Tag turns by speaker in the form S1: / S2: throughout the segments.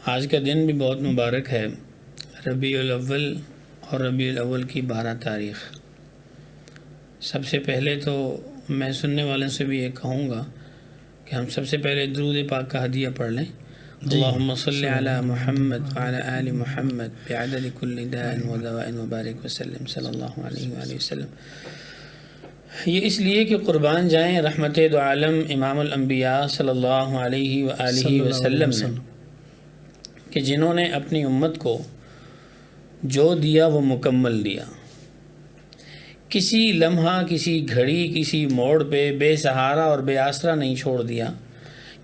S1: آج کا دن بھی بہت مبارک ہے، ربیع الاول اور ربیع الاول کی 12 تاریخ۔ سب سے پہلے تو میں سننے والوں سے بھی یہ کہوں گا کہ ہم سب سے پہلے درود پاک کا ہدیہ پڑھ لیں۔ اللہم صلی علی محمد وعلی آل محمد بعدد کل داء ودواء وبارک وسلم صلی اللہ علیہ وآلہ وسلم۔ یہ اس لیے کہ قربان جائیں رحمت دو عالم امام الانبیاء صلی اللہ علیہ وآلہ وسلم نے، کہ جنہوں نے اپنی امت کو جو دیا وہ مکمل دیا، کسی لمحہ، کسی گھڑی، کسی موڑ پہ بے سہارا اور بے آسرا نہیں چھوڑ دیا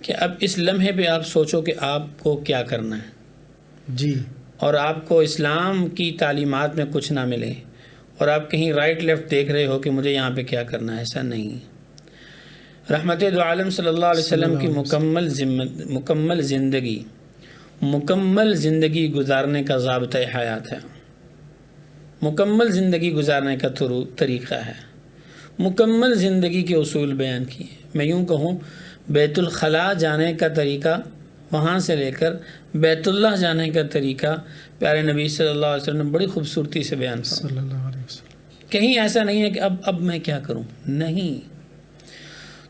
S1: کہ اب اس لمحے پہ آپ سوچو کہ آپ کو کیا کرنا ہے
S2: جی،
S1: اور آپ کو اسلام کی تعلیمات میں کچھ نہ ملے اور آپ کہیں رائٹ لیفٹ دیکھ رہے ہو کہ مجھے یہاں پہ کیا کرنا ہے، ایسا نہیں۔ رحمت دو عالم صلی اللہ علیہ وسلم کی مکمل زندگی گزارنے کا ضابطہ حیات ہے، مکمل زندگی گزارنے کا طریقہ ہے، مکمل زندگی کے اصول بیان کیے۔ میں یوں کہوں بیت الخلاء جانے کا طریقہ، وہاں سے لے کر بیت اللہ جانے کا طریقہ پیارے نبی صلی اللہ علیہ وسلم نے بڑی خوبصورتی سے بیان کیا۔
S2: صلی اللہ علیہ وسلم
S1: کہیں ایسا نہیں ہے کہ اب میں کیا کروں، نہیں۔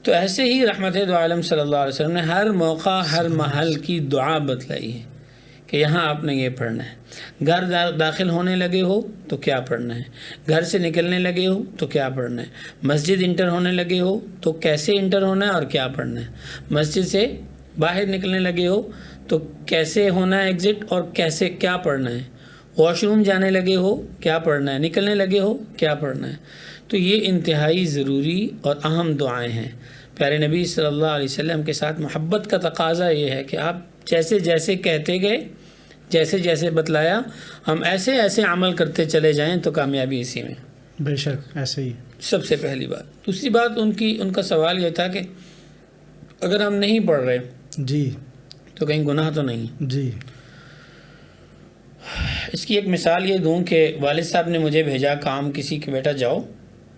S1: تو ایسے ہی رحمت دو عالم صلی اللہ علیہ وسلم نے ہر موقع، ہر محل کی دعا بتلائی ہے کہ یہاں آپ نے یہ پڑھنا ہے۔ گھر داخل ہونے لگے ہو تو کیا پڑھنا ہے، گھر سے نکلنے لگے ہو تو کیا پڑھنا ہے، مسجد انٹر ہونے لگے ہو تو کیسے انٹر ہونا ہے اور کیا پڑھنا ہے، مسجد سے باہر نکلنے لگے ہو تو کیسے ہونا ہے ایگزٹ اور کیسے کیا پڑھنا ہے، واش روم جانے لگے ہو کیا پڑھنا ہے، نکلنے لگے ہو کیا پڑھنا ہے۔ تو یہ انتہائی ضروری اور اہم دعائیں ہیں۔ پیارے نبی صلی اللہ علیہ وسلم کے ساتھ محبت کا تقاضا یہ ہے کہ آپ جیسے جیسے کہتے گئے، جیسے جیسے بتلایا، ہم ایسے ایسے عمل کرتے چلے جائیں تو کامیابی اسی میں۔
S2: بے شک ایسے ہی۔
S1: سب سے پہلی بات۔ دوسری بات ان کا سوال یہ تھا کہ اگر ہم نہیں پڑھ رہے
S2: جی
S1: تو کہیں گناہ تو نہیں۔
S2: جی
S1: اس کی ایک مثال یہ دوں کہ والد صاحب نے مجھے بھیجا کام کسی کے، بیٹا جاؤ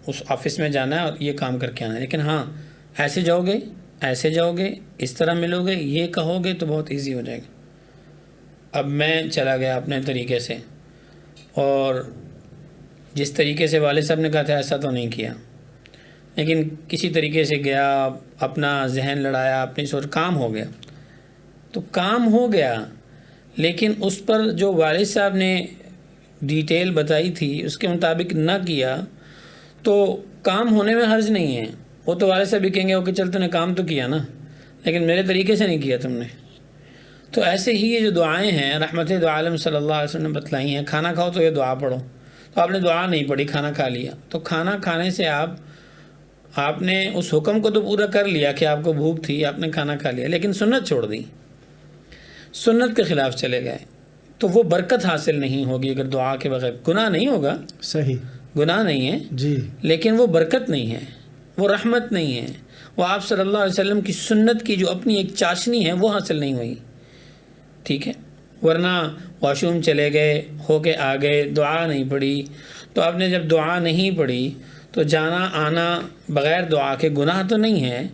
S1: اس آفس میں جانا ہے اور یہ کام کر کے آنا ہے، لیکن ہاں ایسے جاؤ گے، ایسے جاؤ گے، اس طرح ملو گے، یہ کہو گے تو بہت ایزی ہو جائے گا۔ اب میں چلا گیا اپنے طریقے سے اور جس طریقے سے والد صاحب نے کہا تھا ایسا تو نہیں کیا، لیکن کسی طریقے سے گیا، اپنا ذہن لڑایا، اپنی سوچ، کام ہو گیا۔ تو کام ہو گیا لیکن اس پر جو والد صاحب نے ڈیٹیل بتائی تھی اس کے مطابق نہ کیا تو کام ہونے میں حرج نہیں ہے۔ وہ تو والد صاحب بھی کہیں گے اوکے چل تم نے کام تو کیا نا، لیکن میرے طریقے سے نہیں کیا تم نے۔ تو ایسے ہی یہ جو دعائیں ہیں رحمت دو عالم صلی اللہ علیہ وسلم نے بتلائی ہیں، کھانا کھاؤ تو یہ دعا پڑھو، تو آپ نے دعا نہیں پڑھی، کھانا کھا لیا، تو کھانا کھانے سے آپ نے اس حکم کو تو پورا کر لیا کہ آپ کو بھوک تھی، آپ نے کھانا کھا لیا، لیکن سنت چھوڑ دی، سنت کے خلاف چلے گئے، تو وہ برکت حاصل نہیں ہوگی اگر دعا کے بغیر۔ گناہ نہیں ہوگا،
S2: صحیح،
S1: گناہ نہیں ہے
S2: جی،
S1: لیکن وہ برکت نہیں ہے، وہ رحمت نہیں ہے، وہ آپ صلی اللہ علیہ وسلم کی سنت کی جو اپنی ایک چاشنی ہے وہ حاصل نہیں ہوئی، ٹھیک ہے۔ ورنہ واش روم چلے گئے، ہو کے آ گئے، دعا نہیں پڑھی، تو آپ نے جب دعا نہیں پڑھی تو جانا آنا بغیر دعا کے گناہ تو نہیں ہے،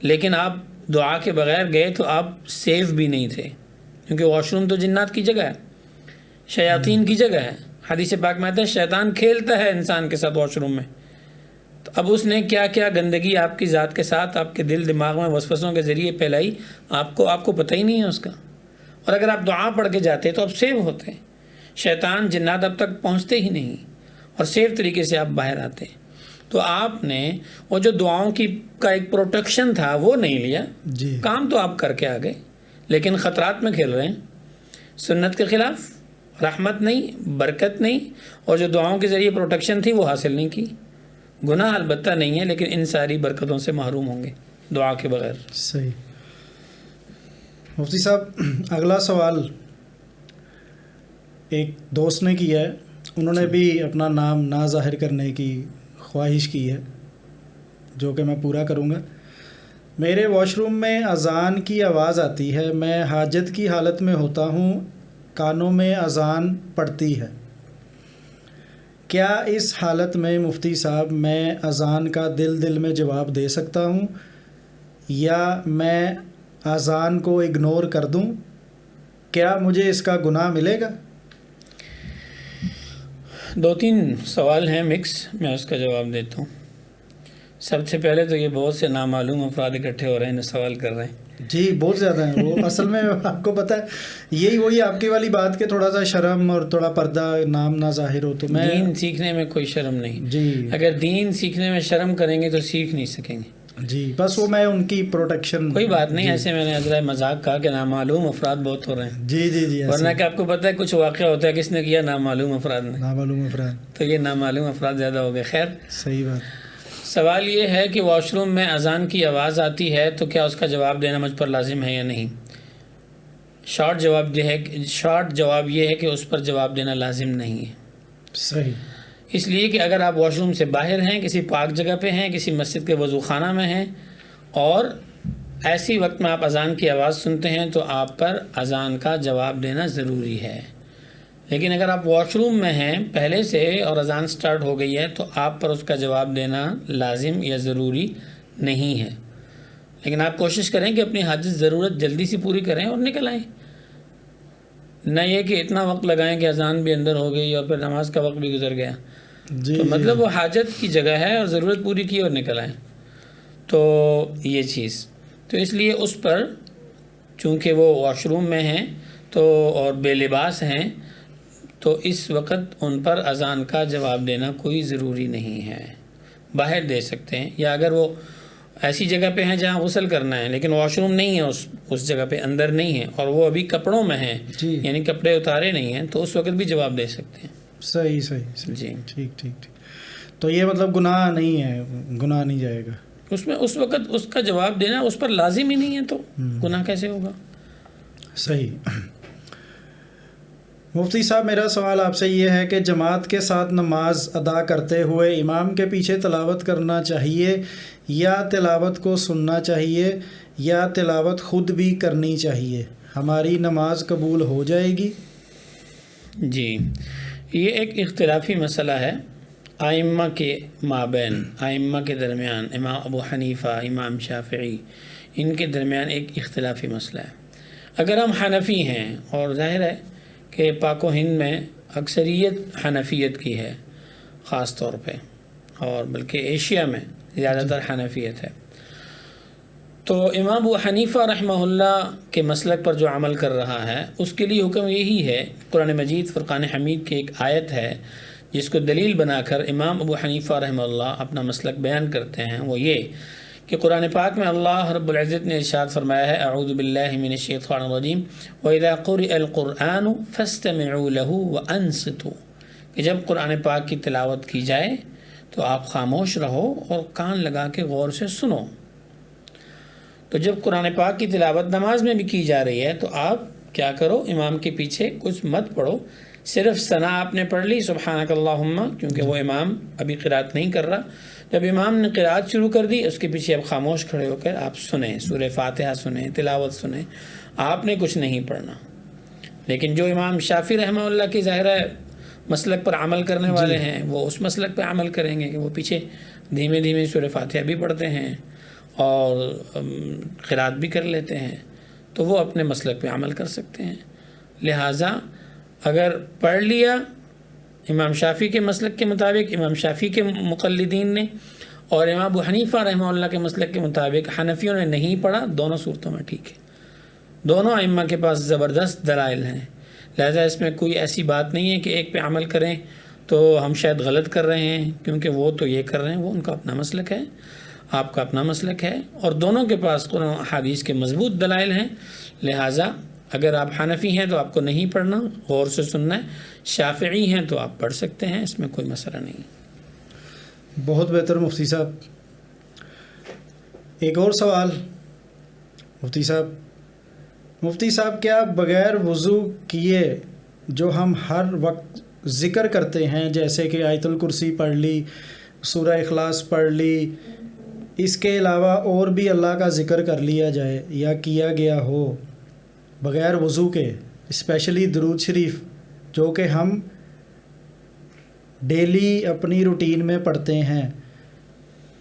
S1: لیکن آپ دعا کے بغیر گئے تو آپ سیف بھی نہیں تھے، کیونکہ واش روم تو جنات کی جگہ ہے، شیاطین کی جگہ ہے۔ حدیث پاک میں آتا ہے شیطان کھیلتا ہے انسان کے ساتھ واش روم میں، تو اب اس نے کیا کیا گندگی آپ کی ذات کے ساتھ آپ کے دل دماغ میں وسوسوں کے ذریعے پھیلائی، آپ کو پتہ ہی نہیں ہے اس کا۔ اور اگر آپ دعا پڑھ کے جاتے تو آپ سیو ہوتے، شیطان جنات اب تک پہنچتے ہی نہیں اور سیف طریقے سے آپ باہر آتے۔ تو آپ نے وہ جو دعاؤں کا ایک پروٹیکشن تھا وہ نہیں لیا،
S2: جی،
S1: کام تو آپ کر کے آ گئے لیکن خطرات میں کھیل رہے ہیں، سنت کے خلاف، رحمت نہیں، برکت نہیں، اور جو دعاؤں کے ذریعے پروٹیکشن تھی وہ حاصل نہیں کی۔ گناہ البتہ نہیں ہے لیکن ان ساری برکتوں سے محروم ہوں گے دعا کے بغیر۔
S2: صحیح۔ مفتی صاحب اگلا سوال ایک دوست نے کیا ہے، انہوں نے بھی اپنا نام نہ ظاہر کرنے کی خواہش کی ہے جو کہ میں پورا کروں گا۔ میرے واش روم میں اذان کی آواز آتی ہے، میں حاجت کی حالت میں ہوتا ہوں، کانوں میں اذان پڑتی ہے، کیا اس حالت میں مفتی صاحب میں اذان کا دل میں جواب دے سکتا ہوں یا میں اذان کو اگنور کر دوں؟ کیا مجھے اس کا گناہ ملے گا؟
S1: 2-3 سوال ہیں مکس، میں اس کا جواب دیتا ہوں۔ سب سے پہلے تو یہ بہت سے نامعلوم افراد اکٹھے ہو رہے ہیں، سوال کر رہے ہیں۔
S2: جی بہت زیادہ ہیں وہ، اصل میں آپ کو پتہ ہے یہی وہی آپ کی والی بات کہ تھوڑا سا شرم اور تھوڑا پردہ، نام نہ ظاہر ہو، تو میں
S1: دین سیکھنے میں کوئی شرم نہیں۔
S2: جی
S1: اگر دین سیکھنے میں شرم کریں گے تو سیکھ نہیں سکیں گے۔
S2: جی بس وہ میں ان کی پروٹیکشن،
S1: کوئی بات نہیں، ایسے میں نے حضرت مذاق کہا کہ نامعلوم افراد بہت ہو رہے ہیں۔
S2: جی جی جی،
S1: ورنہ کہ آپ کو پتہ ہے کچھ واقعہ ہوتا ہے کس نے کیا، نامعلوم افراد نے،
S2: نامعلوم افراد،
S1: تو یہ نامعلوم افراد زیادہ ہو گئے۔ خیر،
S2: صحیح بات۔
S1: سوال یہ ہے کہ واش روم میں اذان کی آواز آتی ہے تو کیا اس کا جواب دینا مجھ پر لازم ہے یا نہیں؟ شارٹ جواب یہ ہے کہ اس پر جواب دینا لازم نہیں ہے۔
S2: صحیح۔
S1: اس لیے کہ اگر آپ واش روم سے باہر ہیں، کسی پاک جگہ پہ ہیں، کسی مسجد کے وضو خانہ میں ہیں، اور ایسی وقت میں آپ اذان کی آواز سنتے ہیں تو آپ پر اذان کا جواب دینا ضروری ہے۔ لیکن اگر آپ واش روم میں ہیں پہلے سے اور اذان سٹارٹ ہو گئی ہے تو آپ پر اس کا جواب دینا لازم یا ضروری نہیں ہے۔ لیکن آپ کوشش کریں کہ اپنی حاجت ضرورت جلدی سے پوری کریں اور نکل آئیں، نہ یہ کہ اتنا وقت لگائیں کہ اذان بھی اندر ہو گئی اور پھر نماز کا وقت بھی گزر گیا۔
S2: جی
S1: تو
S2: جی،
S1: مطلب وہ حاجت کی جگہ ہے اور ضرورت پوری کی اور نکل آئیں، تو یہ چیز، تو اس لیے اس پر چونکہ وہ واش روم میں ہیں تو اور بے لباس ہیں تو اس وقت ان پر اذان کا جواب دینا کوئی ضروری نہیں ہے، باہر دے سکتے ہیں، یا اگر وہ ایسی جگہ پہ ہیں جہاں غسل کرنا ہے لیکن واش روم نہیں ہے اس جگہ پہ، اندر نہیں ہے، اور وہ ابھی کپڑوں میں ہیں،
S2: جی
S1: یعنی کپڑے اتارے نہیں ہیں، تو اس وقت بھی جواب دے سکتے ہیں۔
S2: صحیح صحیح،
S1: جی،
S2: ٹھیک ٹھیک ٹھیک، تو یہ مطلب گناہ نہیں ہے، گناہ نہیں جائے گا
S1: اس میں اس وقت اس کا جواب دینا اس پر لازم ہی نہیں ہے، تو گناہ کیسے ہوگا؟
S2: صحیح۔ مفتی صاحب میرا سوال آپ سے یہ ہے کہ جماعت کے ساتھ نماز ادا کرتے ہوئے امام کے پیچھے تلاوت کرنا چاہیے یا تلاوت کو سننا چاہیے یا تلاوت خود بھی کرنی چاہیے؟ ہماری نماز قبول ہو جائے گی؟
S1: جی، یہ ایک اختلافی مسئلہ ہے ائمہ کے مابین، ائمہ کے درمیان، امام ابو حنیفہ، امام شافعی، ان کے درمیان ایک اختلافی مسئلہ ہے۔ اگر ہم حنفی ہیں، اور ظاہر ہے کہ پاک و ہند میں اکثریت حنفیت کی ہے خاص طور پہ، اور بلکہ ایشیا میں زیادہ تر حنفیت ہے، تو امام ابو حنیفہ رحمہ اللہ کے مسلک پر جو عمل کر رہا ہے اس کے لیے حکم یہی ہے۔ قرآن مجید فرقان حمید کی ایک آیت ہے جس کو دلیل بنا کر امام ابو حنیفہ رحمہ اللہ اپنا مسلک بیان کرتے ہیں، وہ یہ کہ قرآن پاک میں اللہ رب العزت نے ارشاد فرمایا ہے، اعوذ باللہ من الشیطان الرجیم، وَإِذَا قُرِئَ الْقُرْآنُ فَاسْتَمِعُوا لَهُ وَأَنصِتُوا، کہ جب قرآن پاک کی تلاوت کی جائے تو آپ خاموش رہو اور کان لگا کے غور سے سنو۔ تو جب قرآن پاک کی تلاوت نماز میں بھی کی جا رہی ہے تو آپ کیا کرو، امام کے پیچھے کچھ مت پڑھو، صرف ثنا آپ نے پڑھ لی سبحانک اللہم، کیونکہ وہ امام ابھی قرات نہیں کر رہا، جب امام نے قرات شروع کر دی اس کے پیچھے اب خاموش کھڑے ہو کر آپ سنیں، سورہ فاتحہ سنیں، تلاوت سنیں، آپ نے کچھ نہیں پڑھنا۔ لیکن جو امام شافعی رحمہ اللہ کی ظاہر ہے مسلک پر عمل کرنے والے ہیں، وہ اس مسلک پہ عمل کریں گے کہ وہ پیچھے دھیمے دھیمے سورہ فاتحہ بھی پڑھتے ہیں اور قرات بھی کر لیتے ہیں، تو وہ اپنے مسلک پہ عمل کر سکتے ہیں۔ لہٰذا اگر پڑھ لیا امام شافعی کے مسلک کے مطابق، امام شافعی کے مقلدین نے، اور امام ابو حنیفہ رحمہ اللہ کے مسلک کے مطابق حنفیوں نے نہیں پڑھا، دونوں صورتوں میں ٹھیک ہے، دونوں ائمہ کے پاس زبردست دلائل ہیں، لہذا اس میں کوئی ایسی بات نہیں ہے کہ ایک پہ عمل کریں تو ہم شاید غلط کر رہے ہیں کیونکہ وہ تو یہ کر رہے ہیں، وہ ان کا اپنا مسلک ہے، آپ کا اپنا مسلک ہے، اور دونوں کے پاس قرآن حدیث کے مضبوط دلائل ہیں۔ لہٰذا اگر آپ حنفی ہیں تو آپ کو نہیں پڑھنا، غور سے سننا ہے، شافعی ہیں تو آپ پڑھ سکتے ہیں، اس میں کوئی مسئلہ نہیں۔
S2: بہت بہتر مفتی صاحب۔ ایک اور سوال مفتی صاحب کیا بغیر وضو کیے جو ہم ہر وقت ذکر کرتے ہیں جیسے کہ آیت الکرسی پڑھ لی، سورہ اخلاص پڑھ لی، اس کے علاوہ اور بھی اللہ کا ذکر کر لیا جائے یا کیا گیا ہو بغیر وضو کے، اسپیشلی درود شریف جو کہ ہم ڈیلی اپنی روٹین میں پڑھتے ہیں،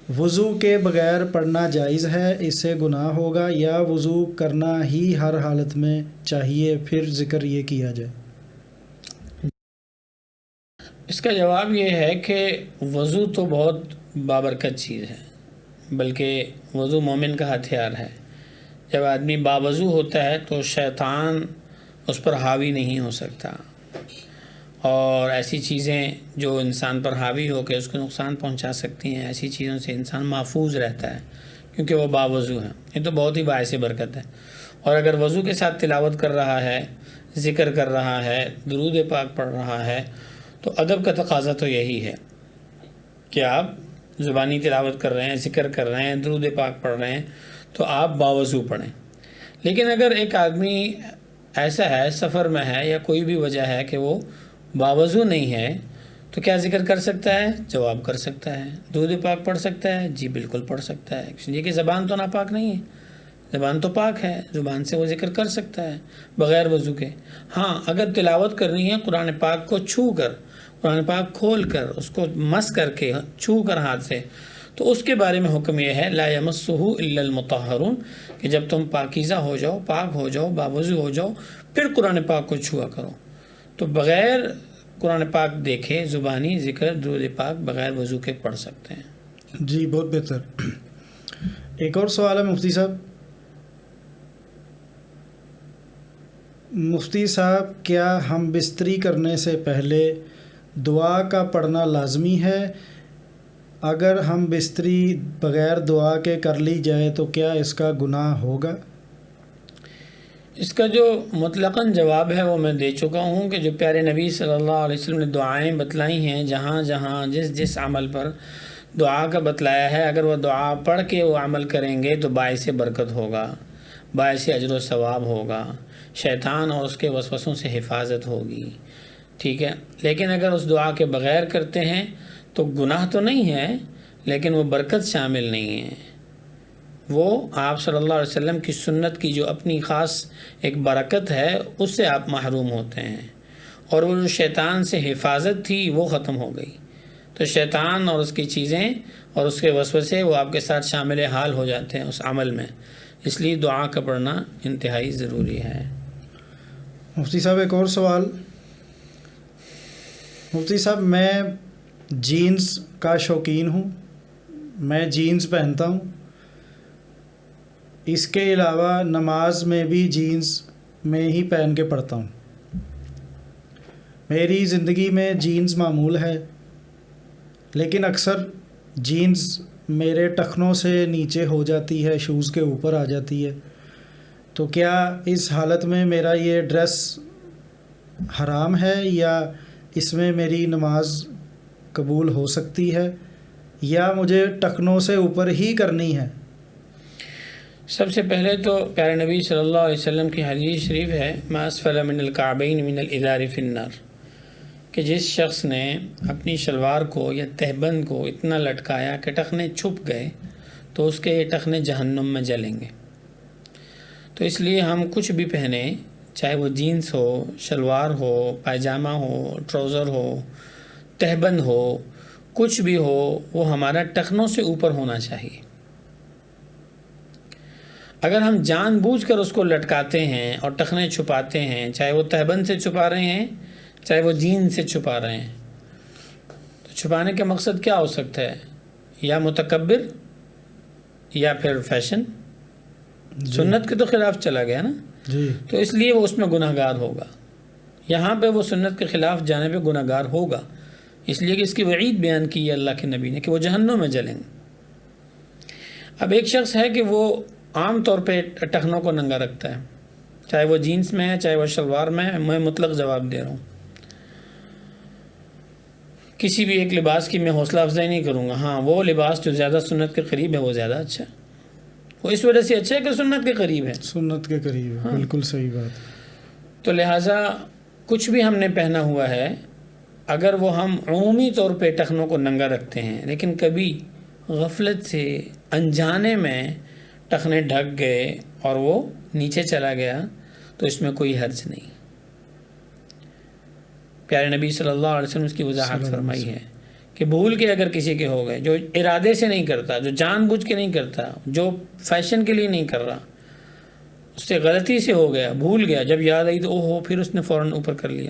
S2: وضو کے بغیر پڑھنا جائز ہے، اس سے گناہ ہوگا، یا وضو کرنا ہی ہر حالت میں چاہیے پھر ذکر یہ کیا جائے؟
S1: اس کا جواب یہ ہے کہ وضو تو بہت بابرکت چیز ہے، بلکہ وضو مومن کا ہتھیار ہے۔ جب آدمی باوضو ہوتا ہے تو شیطان اس پر حاوی نہیں ہو سکتا، اور ایسی چیزیں جو انسان پر حاوی ہو کے اس کو نقصان پہنچا سکتی ہیں، ایسی چیزوں سے انسان محفوظ رہتا ہے کیونکہ وہ باوضو ہے۔ یہ تو بہت ہی باعث برکت ہے۔ اور اگر وضو کے ساتھ تلاوت کر رہا ہے، ذکر کر رہا ہے، درود پاک پڑھ رہا ہے، تو ادب کا تقاضا تو یہی ہے کہ آپ زبانی تلاوت کر رہے ہیں، ذکر کر رہے ہیں، درود پاک پڑھ رہے ہیں، تو آپ باوضو پڑھیں۔ لیکن اگر ایک آدمی ایسا ہے، سفر میں ہے، یا کوئی بھی وجہ ہے کہ وہ باوضو نہیں ہے، تو کیا ذکر کر سکتا ہے؟ جواب کر سکتا ہے۔ درود پاک پڑھ سکتا ہے؟ جی بالکل پڑھ سکتا ہے، اس لیے کہ زبان تو ناپاک نہیں ہے، زبان تو پاک ہے، زبان سے وہ ذکر کر سکتا ہے بغیر وضو کے۔ ہاں، اگر تلاوت کرنی ہے قرآن پاک کو چھو کر، قرآن پاک کھول کر، اس کو مس کر کے، چھو کر ہاتھ سے، تو اس کے بارے میں حکم یہ ہے لا یمسہ الا المطہرون، کہ جب تم پاکیزہ ہو جاؤ، پاک ہو جاؤ، باوضو ہو جاؤ، پھر قرآن پاک کو چھوا کرو۔ تو بغیر قرآن پاک دیکھے زبانی ذکر درود پاک بغیر وضو کے پڑھ سکتے ہیں۔
S2: جی بہت بہتر۔ ایک اور سوال ہے مفتی صاحب۔ مفتی صاحب، کیا ہم بستری کرنے سے پہلے دعا کا پڑھنا لازمی ہے؟ اگر ہم بستری بغیر دعا کے کر لی جائے تو کیا اس کا گناہ ہوگا؟
S1: اس کا جو مطلقاً جواب ہے وہ میں دے چکا ہوں کہ جو پیارے نبی صلی اللہ علیہ وسلم نے دعائیں بتلائی ہیں، جہاں جہاں جس عمل پر دعا کا بتلایا ہے، اگر وہ دعا پڑھ کے وہ عمل کریں گے تو باعث برکت ہوگا، باعث اجر و ثواب ہوگا، شیطان اور اس کے وسوسوں سے حفاظت ہوگی، ٹھیک ہے۔ لیکن اگر اس دعا کے بغیر کرتے ہیں تو گناہ تو نہیں ہے، لیکن وہ برکت شامل نہیں ہے، وہ آپ صلی اللہ علیہ وسلم کی سنت کی جو اپنی خاص ایک برکت ہے اس سے آپ محروم ہوتے ہیں، اور وہ جو شیطان سے حفاظت تھی وہ ختم ہو گئی۔ تو شیطان اور اس کی چیزیں اور اس کے وسوسے وہ آپ کے ساتھ شامل حال ہو جاتے ہیں اس عمل میں، اس لیے دعا کا پڑھنا انتہائی ضروری ہے۔
S2: مفتی صاحب ایک اور سوال۔ مفتی صاحب، میں جینز کا شوقین ہوں، میں جینز پہنتا ہوں، اس کے علاوہ نماز میں بھی جینز میں ہی پہن کے پڑھتا ہوں۔ میری زندگی میں جینز معمول ہے، لیکن اکثر جینز میرے ٹخنوں سے نیچے ہو جاتی ہے، شوز کے اوپر آ جاتی ہے، تو کیا اس حالت میں میرا یہ ڈریس حرام ہے، یا اس میں میری نماز قبول ہو سکتی ہے، یا مجھے ٹخنوں سے اوپر ہی کرنی ہے؟
S1: سب سے پہلے تو پیارے نبی صلی اللہ علیہ وسلم کی حدیث شریف ہے ما اسفل من الکعبین من الازار فی النار، کہ جس شخص نے اپنی شلوار کو یا تہبند کو اتنا لٹکایا کہ ٹخنے چھپ گئے تو اس کے ٹخنے جہنم میں جلیں گے۔ تو اس لیے ہم کچھ بھی پہنیں، چاہے وہ جینس ہو، شلوار ہو، پائجامہ ہو، ٹراؤزر ہو، تہبند ہو، کچھ بھی ہو، وہ ہمارا ٹخنوں سے اوپر ہونا چاہیے۔ اگر ہم جان بوجھ کر اس کو لٹکاتے ہیں اور ٹخنے چھپاتے ہیں، چاہے وہ تہبند سے چھپا رہے ہیں، چاہے وہ جین سے چھپا رہے ہیں، تو چھپانے کا مقصد کیا ہو سکتا ہے؟ یا متکبر، یا پھر فیشن، سنت کے تو خلاف چلا گیا نا،
S2: جی،
S1: تو اس لیے وہ اس میں گناہ گار ہوگا۔ یہاں پہ وہ سنت کے خلاف جانے پہ گناہ گار ہوگا، اس لیے کہ اس کی وعید بیان کی ہے اللہ کے نبی نے کہ وہ جہنم میں جلیں گے۔ اب ایک شخص ہے کہ وہ عام طور پہ ٹخنوں کو ننگا رکھتا ہے، چاہے وہ جینس میں ہے، چاہے وہ شلوار میں ہے، میں مطلق جواب دے رہا ہوں، کسی بھی ایک لباس کی میں حوصلہ افزائی نہیں کروں گا۔ ہاں، وہ لباس جو زیادہ سنت کے قریب ہے وہ زیادہ اچھا ہے، وہ اس وجہ سے اچھا ہے کہ سنت کے قریب ہے،
S2: سنت کے قریب ہے،
S1: ہاں۔
S2: بالکل صحیح بات۔
S1: تو لہٰذا کچھ بھی ہم نے پہنا ہوا ہے، اگر وہ ہم عمومی طور پہ ٹخنوں کو ننگا رکھتے ہیں، لیکن کبھی غفلت سے انجانے میں ٹخنے ڈھک گئے اور وہ نیچے چلا گیا تو اس میں کوئی حرج نہیں۔ پیارے نبی صلی اللہ علیہ وسلم اس کی وضاحت فرمائی ہے کہ بھول کے اگر کسی کے ہو گئے، جو ارادے سے نہیں کرتا، جو جان بوجھ کے نہیں کرتا، جو فیشن کے لیے نہیں کر رہا، اس سے غلطی سے ہو گیا، بھول گیا، جب یاد آئی تو اوہو پھر اس نے فوراً اوپر کر لیا،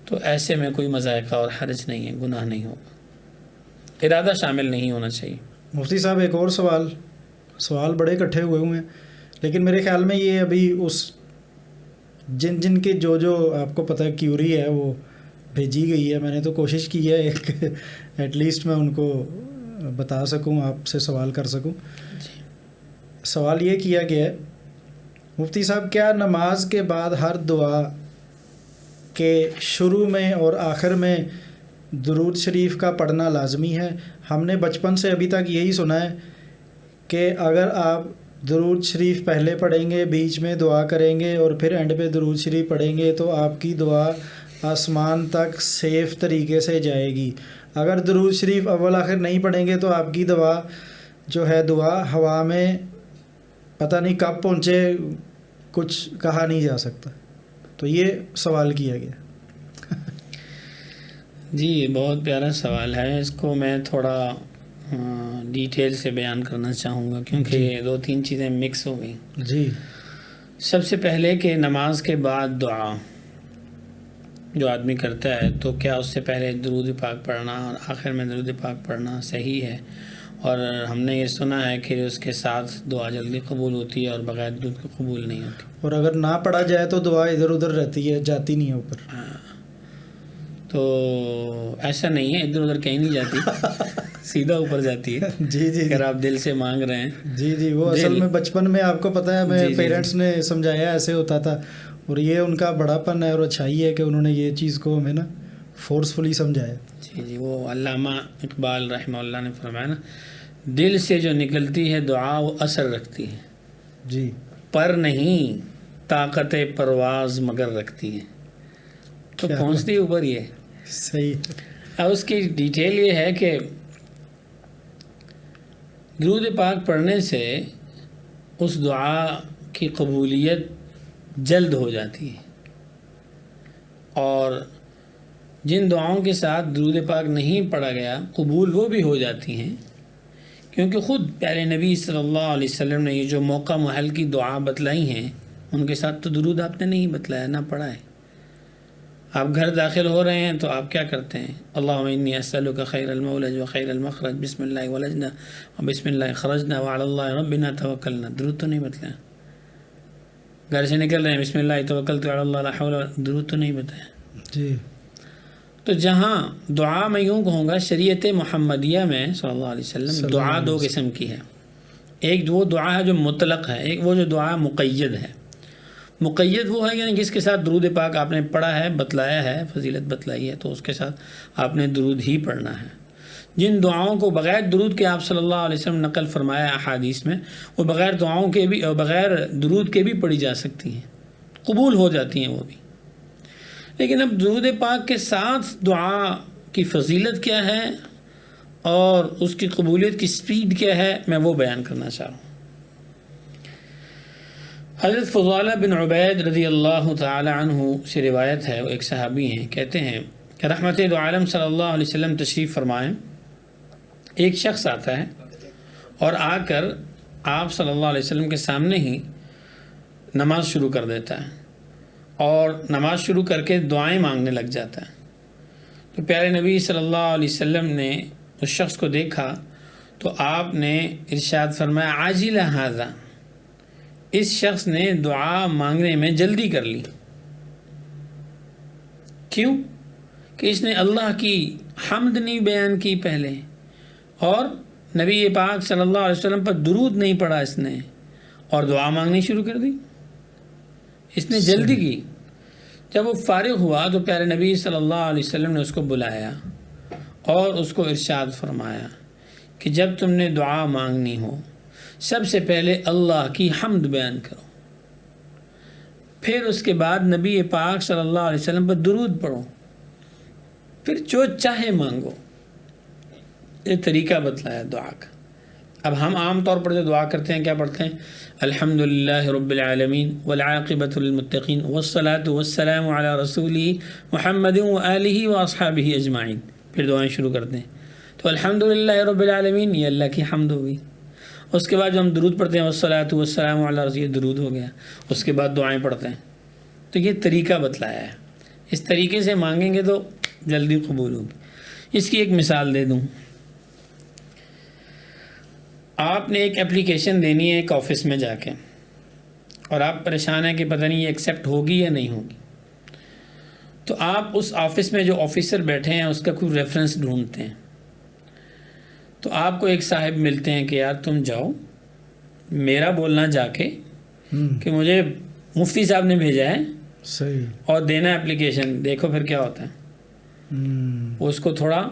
S1: تو ایسے میں کوئی مذائقہ اور حرج نہیں ہے، گناہ نہیں ہوگا، ارادہ شامل نہیں ہونا چاہیے۔
S2: مفتی صاحب ایک اور سوال بڑے اکٹھے ہوئے ہیں، لیکن میرے خیال میں یہ ابھی اس جن کے جو آپ کو پتہ ہے کیوری ہے وہ بھیجی گئی ہے، میں نے تو کوشش کی ہے ایک ایٹ لیسٹ میں ان کو بتا سکوں، آپ سے سوال کر سکوں۔ سوال یہ کیا گیا ہے مفتی صاحب، کیا نماز کے بعد ہر دعا کے شروع میں اور آخر میں درود شریف کا پڑھنا لازمی ہے؟ ہم نے بچپن سے ابھی تک یہی سنا ہے کہ اگر آپ درود شریف پہلے پڑھیں گے، بیچ میں دعا کریں گے اور پھر اینڈ پہ درود شریف پڑھیں گے تو آپ کی دعا آسمان تک سیف طریقے سے جائے گی۔ اگر درود شریف اول آخر نہیں پڑھیں گے تو آپ کی جو ہے دعا ہوا میں پتہ نہیں کب پہنچے، کچھ کہا نہیں جا سکتا۔ تو یہ سوال کیا گیا۔
S1: جی یہ بہت پیارا سوال ہے، اس کو میں تھوڑا ڈیٹیل سے بیان کرنا چاہوں گا کیونکہ یہ 2-3 چیزیں مکس ہو گئیں۔
S2: جی
S1: سب سے پہلے کہ نماز کے بعد دعا جو آدمی کرتا ہے تو کیا اس سے پہلے درود پاک پڑھنا اور آخر میں درود پاک پڑھنا صحیح ہے؟ اور ہم نے یہ سنا ہے کہ اس کے ساتھ دعا جلدی قبول ہوتی ہے اور بغیر درود کے قبول نہیں ہوتی،
S2: اور اگر نہ پڑھا جائے تو دعا ادھر ادھر رہتی ہے، جاتی نہیں ہے اوپر۔
S1: تو ایسا نہیں ہے، ادھر ادھر کہیں نہیں جاتی، سیدھا اوپر جاتی ہے۔
S2: جی جی
S1: اگر آپ دل سے مانگ رہے ہیں۔
S2: جی وہ اصل میں بچپن میں آپ کو پتہ ہے ہمیں
S1: جی
S2: پیرنٹس نے سمجھایا ایسے ہوتا تھا، اور یہ ان کا بڑا پن ہے اور اچھائی ہے کہ انہوں نے یہ چیز کو ہمیں نا فورسفلی سمجھایا۔
S1: جی وہ علامہ اقبال رحمہ اللہ نے فرمایا نا، دل سے جو نکلتی ہے دعا وہ اثر رکھتی ہے،
S2: جی
S1: پر نہیں طاقت پرواز مگر رکھتی ہے، تو پہنچتی اوپر یہ
S2: صحیح۔
S1: اب اس کی ڈیٹیل یہ ہے کہ درود پاک پڑھنے سے اس دعا کی قبولیت جلد ہو جاتی ہے، اور جن دعاؤں کے ساتھ درود پاک نہیں پڑھا گیا قبول وہ بھی ہو جاتی ہیں، کیونکہ خود پیارے نبی صلی اللہ علیہ وسلم نے یہ جو موقع محل کی دعا بتلائی ہیں ان کے ساتھ تو درود آپ نے نہیں بتلایا، نہ پڑھا ہے۔ آپ گھر داخل ہو رہے ہیں تو آپ کیا کرتے ہیں؟ اللہم انی اسألک خیر المولج و خیر المخرج، بسم اللہ ولجنا و بسم اللہ خرجنا وعلی اللہ ربنا توکلنا، درود تو نہیں بتلایا۔ گھر سے نکل رہے ہیں بسم اللہ توکلت علی اللہ لا حول، درود تو نہیں بتایا۔
S2: جی
S1: تو جہاں دعا میں یوں کہوں گا، شریعت محمدیہ میں صلی اللہ علیہ وسلم دعا 2 قسم کی ہے، ایک وہ دعا ہے جو مطلق ہے، ایک وہ جو دعا مقید ہے۔ مقید وہ ہے یعنی جس کے ساتھ درود پاک آپ نے پڑھا ہے، بتلایا ہے، فضیلت بتلائی ہے، تو اس کے ساتھ آپ نے درود ہی پڑھنا ہے۔ جن دعاؤں کو بغیر درود کے آپ صلی اللہ علیہ وسلم نقل فرمایا احادیث میں، وہ بغیر دعاؤں کے بھی اور بغیر درود کے بھی پڑھی جا سکتی ہیں، قبول ہو جاتی ہیں وہ بھی۔ لیکن اب درود پاک کے ساتھ دعا کی فضیلت کیا ہے اور اس کی قبولیت کی سپیڈ کیا ہے، میں وہ بیان کرنا چاہ رہا ہوں۔ حضرت فضالہ بن عبید رضی اللہ تعالی عنہ سے روایت ہے، وہ ایک صحابی ہیں، کہتے ہیں کہ رحمت دو عالم صلی اللہ علیہ وسلم تشریف فرمائیں، ایک شخص آتا ہے اور آ کر آپ صلی اللہ علیہ وسلم کے سامنے ہی نماز شروع کر دیتا ہے اور نماز شروع کر کے دعائیں مانگنے لگ جاتا ہے۔ تو پیارے نبی صلی اللہ علیہ وسلم نے اس شخص کو دیکھا تو آپ نے ارشاد فرمایا عاجل ھذا، اس شخص نے دعا مانگنے میں جلدی کر لی۔ کیوں؟ کہ اس نے اللہ کی حمد نہیں بیان کی پہلے، اور نبی پاک صلی اللہ علیہ وسلم پر درود نہیں پڑھا اس نے، اور دعا مانگنی شروع کر دی، اس نے جلدی کی۔ جب وہ فارغ ہوا تو پیارے نبی صلی اللہ علیہ وسلم نے اس کو بلایا اور اس کو ارشاد فرمایا کہ جب تم نے دعا مانگنی ہو سب سے پہلے اللہ کی حمد بیان کرو، پھر اس کے بعد نبی پاک صلی اللہ علیہ وسلم پر درود پڑھو، پھر جو چاہے مانگو۔ یہ طریقہ بتلایا دعا کا۔ اب ہم عام طور پر جو دعا کرتے ہیں کیا پڑھتے ہیں؟ الحمدللہ رب العالمین والعاقبۃ للمتقین والصلاۃ والسلام علی رسولہ محمد وآلہ واصحابہ اجمعین، پھر دعائیں شروع کرتے ہیں۔ تو الحمدللہ رب العالمین یہ اللہ کی حمد ہوگی. اس کے بعد جو ہم درود پڑھتے ہیں والصلاۃ والسلام علی رسول، یہ درود ہو گیا. اس کے بعد دعائیں پڑھتے ہیں. تو یہ طریقہ بتلایا ہے، اس طریقے سے مانگیں گے تو جلدی قبول ہوگی. اس کی ایک مثال دے دوں. آپ نے ایک اپلیکیشن دینی ہے ایک آفس میں جا کے، اور آپ پریشان ہیں کہ پتہ نہیں یہ ایکسیپٹ ہوگی یا نہیں ہوگی. تو آپ اس آفس میں جو آفیسر بیٹھے ہیں اس کا کوئی ریفرنس ڈھونڈتے ہیں. تو آپ کو ایک صاحب ملتے ہیں کہ یار تم جاؤ، میرا بولنا جا کے کہ مجھے مفتی صاحب نے بھیجا ہے
S2: صحیح،
S1: اور دینا ہے اپلیکیشن. دیکھو پھر کیا ہوتا ہے، وہ اس کو تھوڑا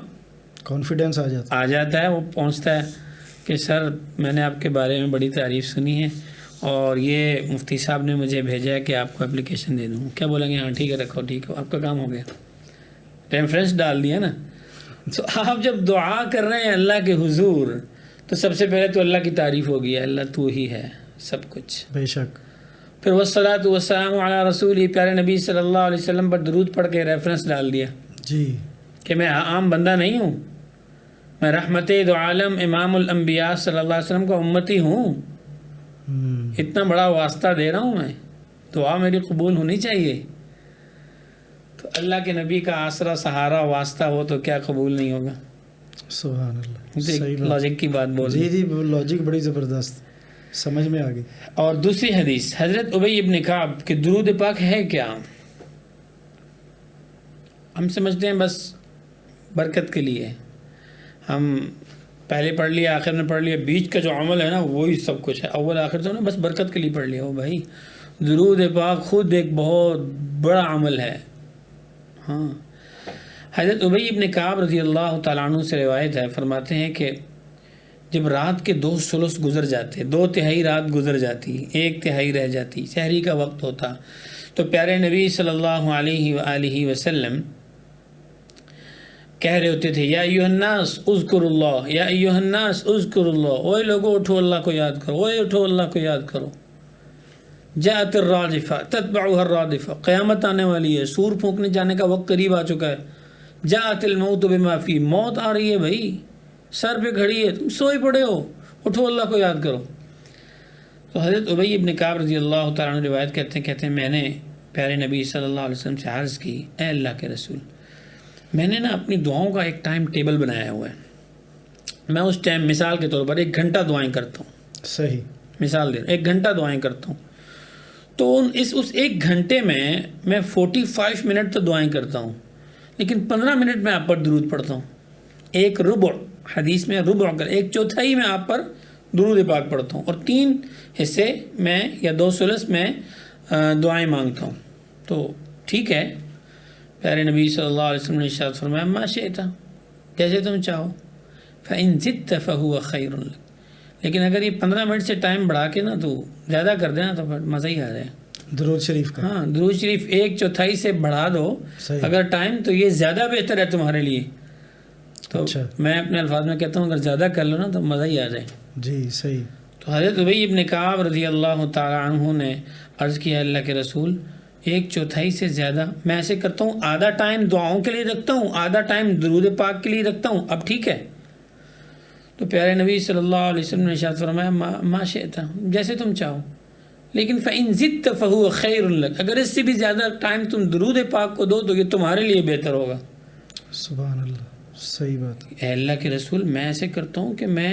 S2: کانفیڈینس آ
S1: جاتا ہے. وہ پہنچتا ہے کہ سر میں نے آپ کے بارے میں بڑی تعریف سنی ہے اور یہ مفتی صاحب نے مجھے بھیجا ہے کہ آپ کو اپلیکیشن دے دوں. کیا بولیں گے؟ ہاں ٹھیک ہے، رکھو، ٹھیک ہے، آپ کا کام ہو گیا. ریفرنس ڈال دیا نا. تو آپ جب دعا کر رہے ہیں اللہ کے حضور تو سب سے پہلے تو اللہ کی تعریف ہوگی، اللہ تو ہی ہے سب کچھ.
S2: بے شک.
S1: پھر والصلاۃ والسلام علی رسول، پیارے نبی صلی اللہ علیہ وسلم پر درود پڑھ کے ریفرنس ڈال دیا
S2: جی
S1: کہ میں عام بندہ نہیں ہوں، میں رحمت دو عالم امام الانبیاء صلی اللہ علیہ وسلم کا امتی ہوں. اتنا بڑا واسطہ دے رہا ہوں میں، دعا میری قبول ہونی چاہیے. تو اللہ کے نبی کا آسرا سہارا واسطہ ہو تو کیا قبول نہیں ہوگا؟
S2: سبحان اللہ. صحیح بات.
S1: لاجک کی بات بول
S2: جی لاجک بڑی زبردست سمجھ میں آ گئی.
S1: اور دوسری حدیث حضرت ابی ابن کعب کہ درود پاک ہے کیا؟ ہم سمجھتے ہیں بس برکت کے لیے، ہم پہلے پڑھ لیا آخر میں پڑھ لیا، بیچ کا جو عمل ہے نا وہی سب کچھ ہے، اول آخر تو نا بس برکت کے لیے پڑھ لیا. ہو بھائی، درود پاک خود ایک بہت بڑا عمل ہے. ہاں، حضرت ابی ابن کعب رضی اللہ تعالیٰ عنہ سے روایت ہے، فرماتے ہیں کہ جب رات کے 2 ثلث گزر جاتے، 2/3 رات گزر جاتی، 1/3 رہ جاتی، سحری کا وقت ہوتا، تو پیارے نبی صلی اللہ علیہ وآلہ وسلم کہہ رہے ہوتے تھے یا ایھا الناس اذکر اللہ، یا ایھا الناس اذکر اللہ، اوے لوگو اٹھو اللہ کو یاد کرو، اوے اٹھو اللہ کو یاد کرو. جاءت الراجفہ تتبعها الرادفہ، قیامت آنے والی ہے، سور پھونکنے جانے کا وقت قریب آ چکا ہے. جاءت الموت بما فی، موت آ رہی ہے بھائی، سر پہ کھڑی ہے، تم سوئے پڑے ہو، اٹھو اللہ کو یاد کرو. تو حضرت ابی ابن کعب رضی اللہ تعالیٰ عنہ روایت کہتے ہیں میں نے پیارے نبی صلی اللہ علیہ وسلم سے عرض کی، اے اللہ کے رسول، میں نے نا اپنی دعاؤں کا ایک ٹائم ٹیبل بنایا ہوا ہے. میں اس ٹائم مثال کے طور پر 1 گھنٹہ دعائیں کرتا ہوں.
S2: صحیح
S1: مثال دے رہا ہوں، 1 گھنٹہ دعائیں کرتا ہوں. تو اس 1 گھنٹے میں 45 منٹ تو دعائیں کرتا ہوں، لیکن 15 منٹ میں آپ پر درود پڑھتا ہوں. 1 ربع، حدیث میں ربع کر 1/4 میں آپ پر درود پاک پڑھتا ہوں، اور 3 حصے میں یا 2 ثلث میں دعائیں مانگتا ہوں. تو ٹھیک ہے، پیارے نبی صلی اللہ علیہ وسلم نے ارشاد فرمایا ما شئت، جیسے تم چاہو، فإن زدت فهو خیر لک، لیکن اگر یہ 15 منٹ سے ٹائم بڑھا کے نا تو زیادہ کر دینا تو پھر مزہ ہی آ جائے.
S2: درود شریف کا،
S1: ہاں درود شریف 1/4 سے بڑھا دو اگر ٹائم، تو یہ زیادہ بہتر ہے تمہارے لیے. تو میں اپنے الفاظ میں کہتا ہوں اگر زیادہ کر لو نا تو مزہ ہی آ جائے.
S2: جی صحیح.
S1: تو حضرت ابی ابن کعب رضی اللہ تعالیٰ عنہ نے عرض کیا اللہ کے رسول 1/4 سے زیادہ میں ایسے کرتا ہوں، آدھا ٹائم دعاؤں کے لیے رکھتا ہوں، آدھا ٹائم درود پاک کے لیے رکھتا ہوں. اب ٹھیک ہے؟ تو پیارے نبی صلی اللہ علیہ وسلم نے ارشاد فرمایا ما شئت، جیسے تم چاہو، لیکن فإن زدت فهو خیر لک، اگر اس سے بھی زیادہ ٹائم تم درود پاک کو دو تو یہ تمہارے لیے بہتر ہوگا.
S2: سبحان اللہ، صحیح بات.
S1: اے اللہ کے رسول میں ایسے کرتا ہوں کہ میں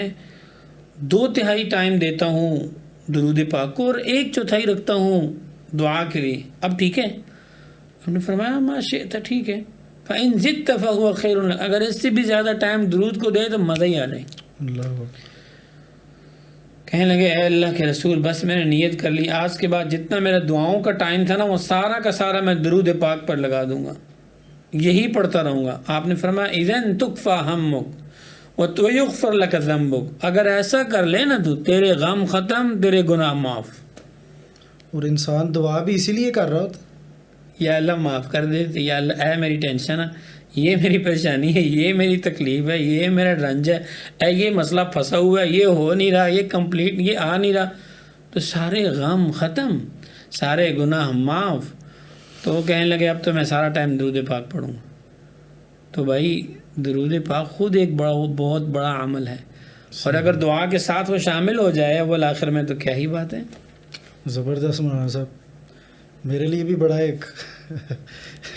S1: 2/3 ٹائم دیتا ہوں درود پاک کو اور 1/4 رکھتا ہوں دعا کے لیے. اب ٹھیک ہے؟ ہم نے فرمایا ما شئت، ٹھیک ہے. فإن زدت فهو خیر لک، اگر اس سے بھی زیادہ ٹائم درود کو دے تو مزہ ہی آ جائے.
S2: اللہ.
S1: کہنے لگے اے اللہ کے رسول بس میں نے نیت کر لی، آج کے بعد جتنا میرا دعاؤں کا ٹائم تھا نا وہ سارا کا سارا میں درود پاک پر لگا دوں گا، یہی پڑھتا رہوں گا. آپ نے فرمایا اذن تکفی ہمک وتغفر لک ذنبک، اگر ایسا کر لے نا تو تیرے غم ختم، تیرے گناہ معاف.
S2: اور انسان دعا بھی اسی لیے کر رہا ہوتا،
S1: یا اللہ معاف کر دے، یا اللہ اے میری ٹینشن ہے، یہ میری پریشانی ہے، یہ میری تکلیف ہے، یہ میرا رنج ہے، اے یہ مسئلہ پھنسا ہوا ہے، یہ ہو نہیں رہا، یہ کمپلیٹ، یہ آ نہیں رہا، تو سارے غم ختم، سارے گناہ معاف. تو وہ کہنے لگے اب تو میں سارا ٹائم درود پاک پڑھوں گا. تو بھائی درود پاک خود ایک بہت بڑا عمل ہے، اور اگر دعا کے ساتھ وہ شامل ہو جائے اول آخر میں تو کیا ہی بات ہے۔
S2: زبردست مولانا صاحب، میرے لیے بھی بڑا ایک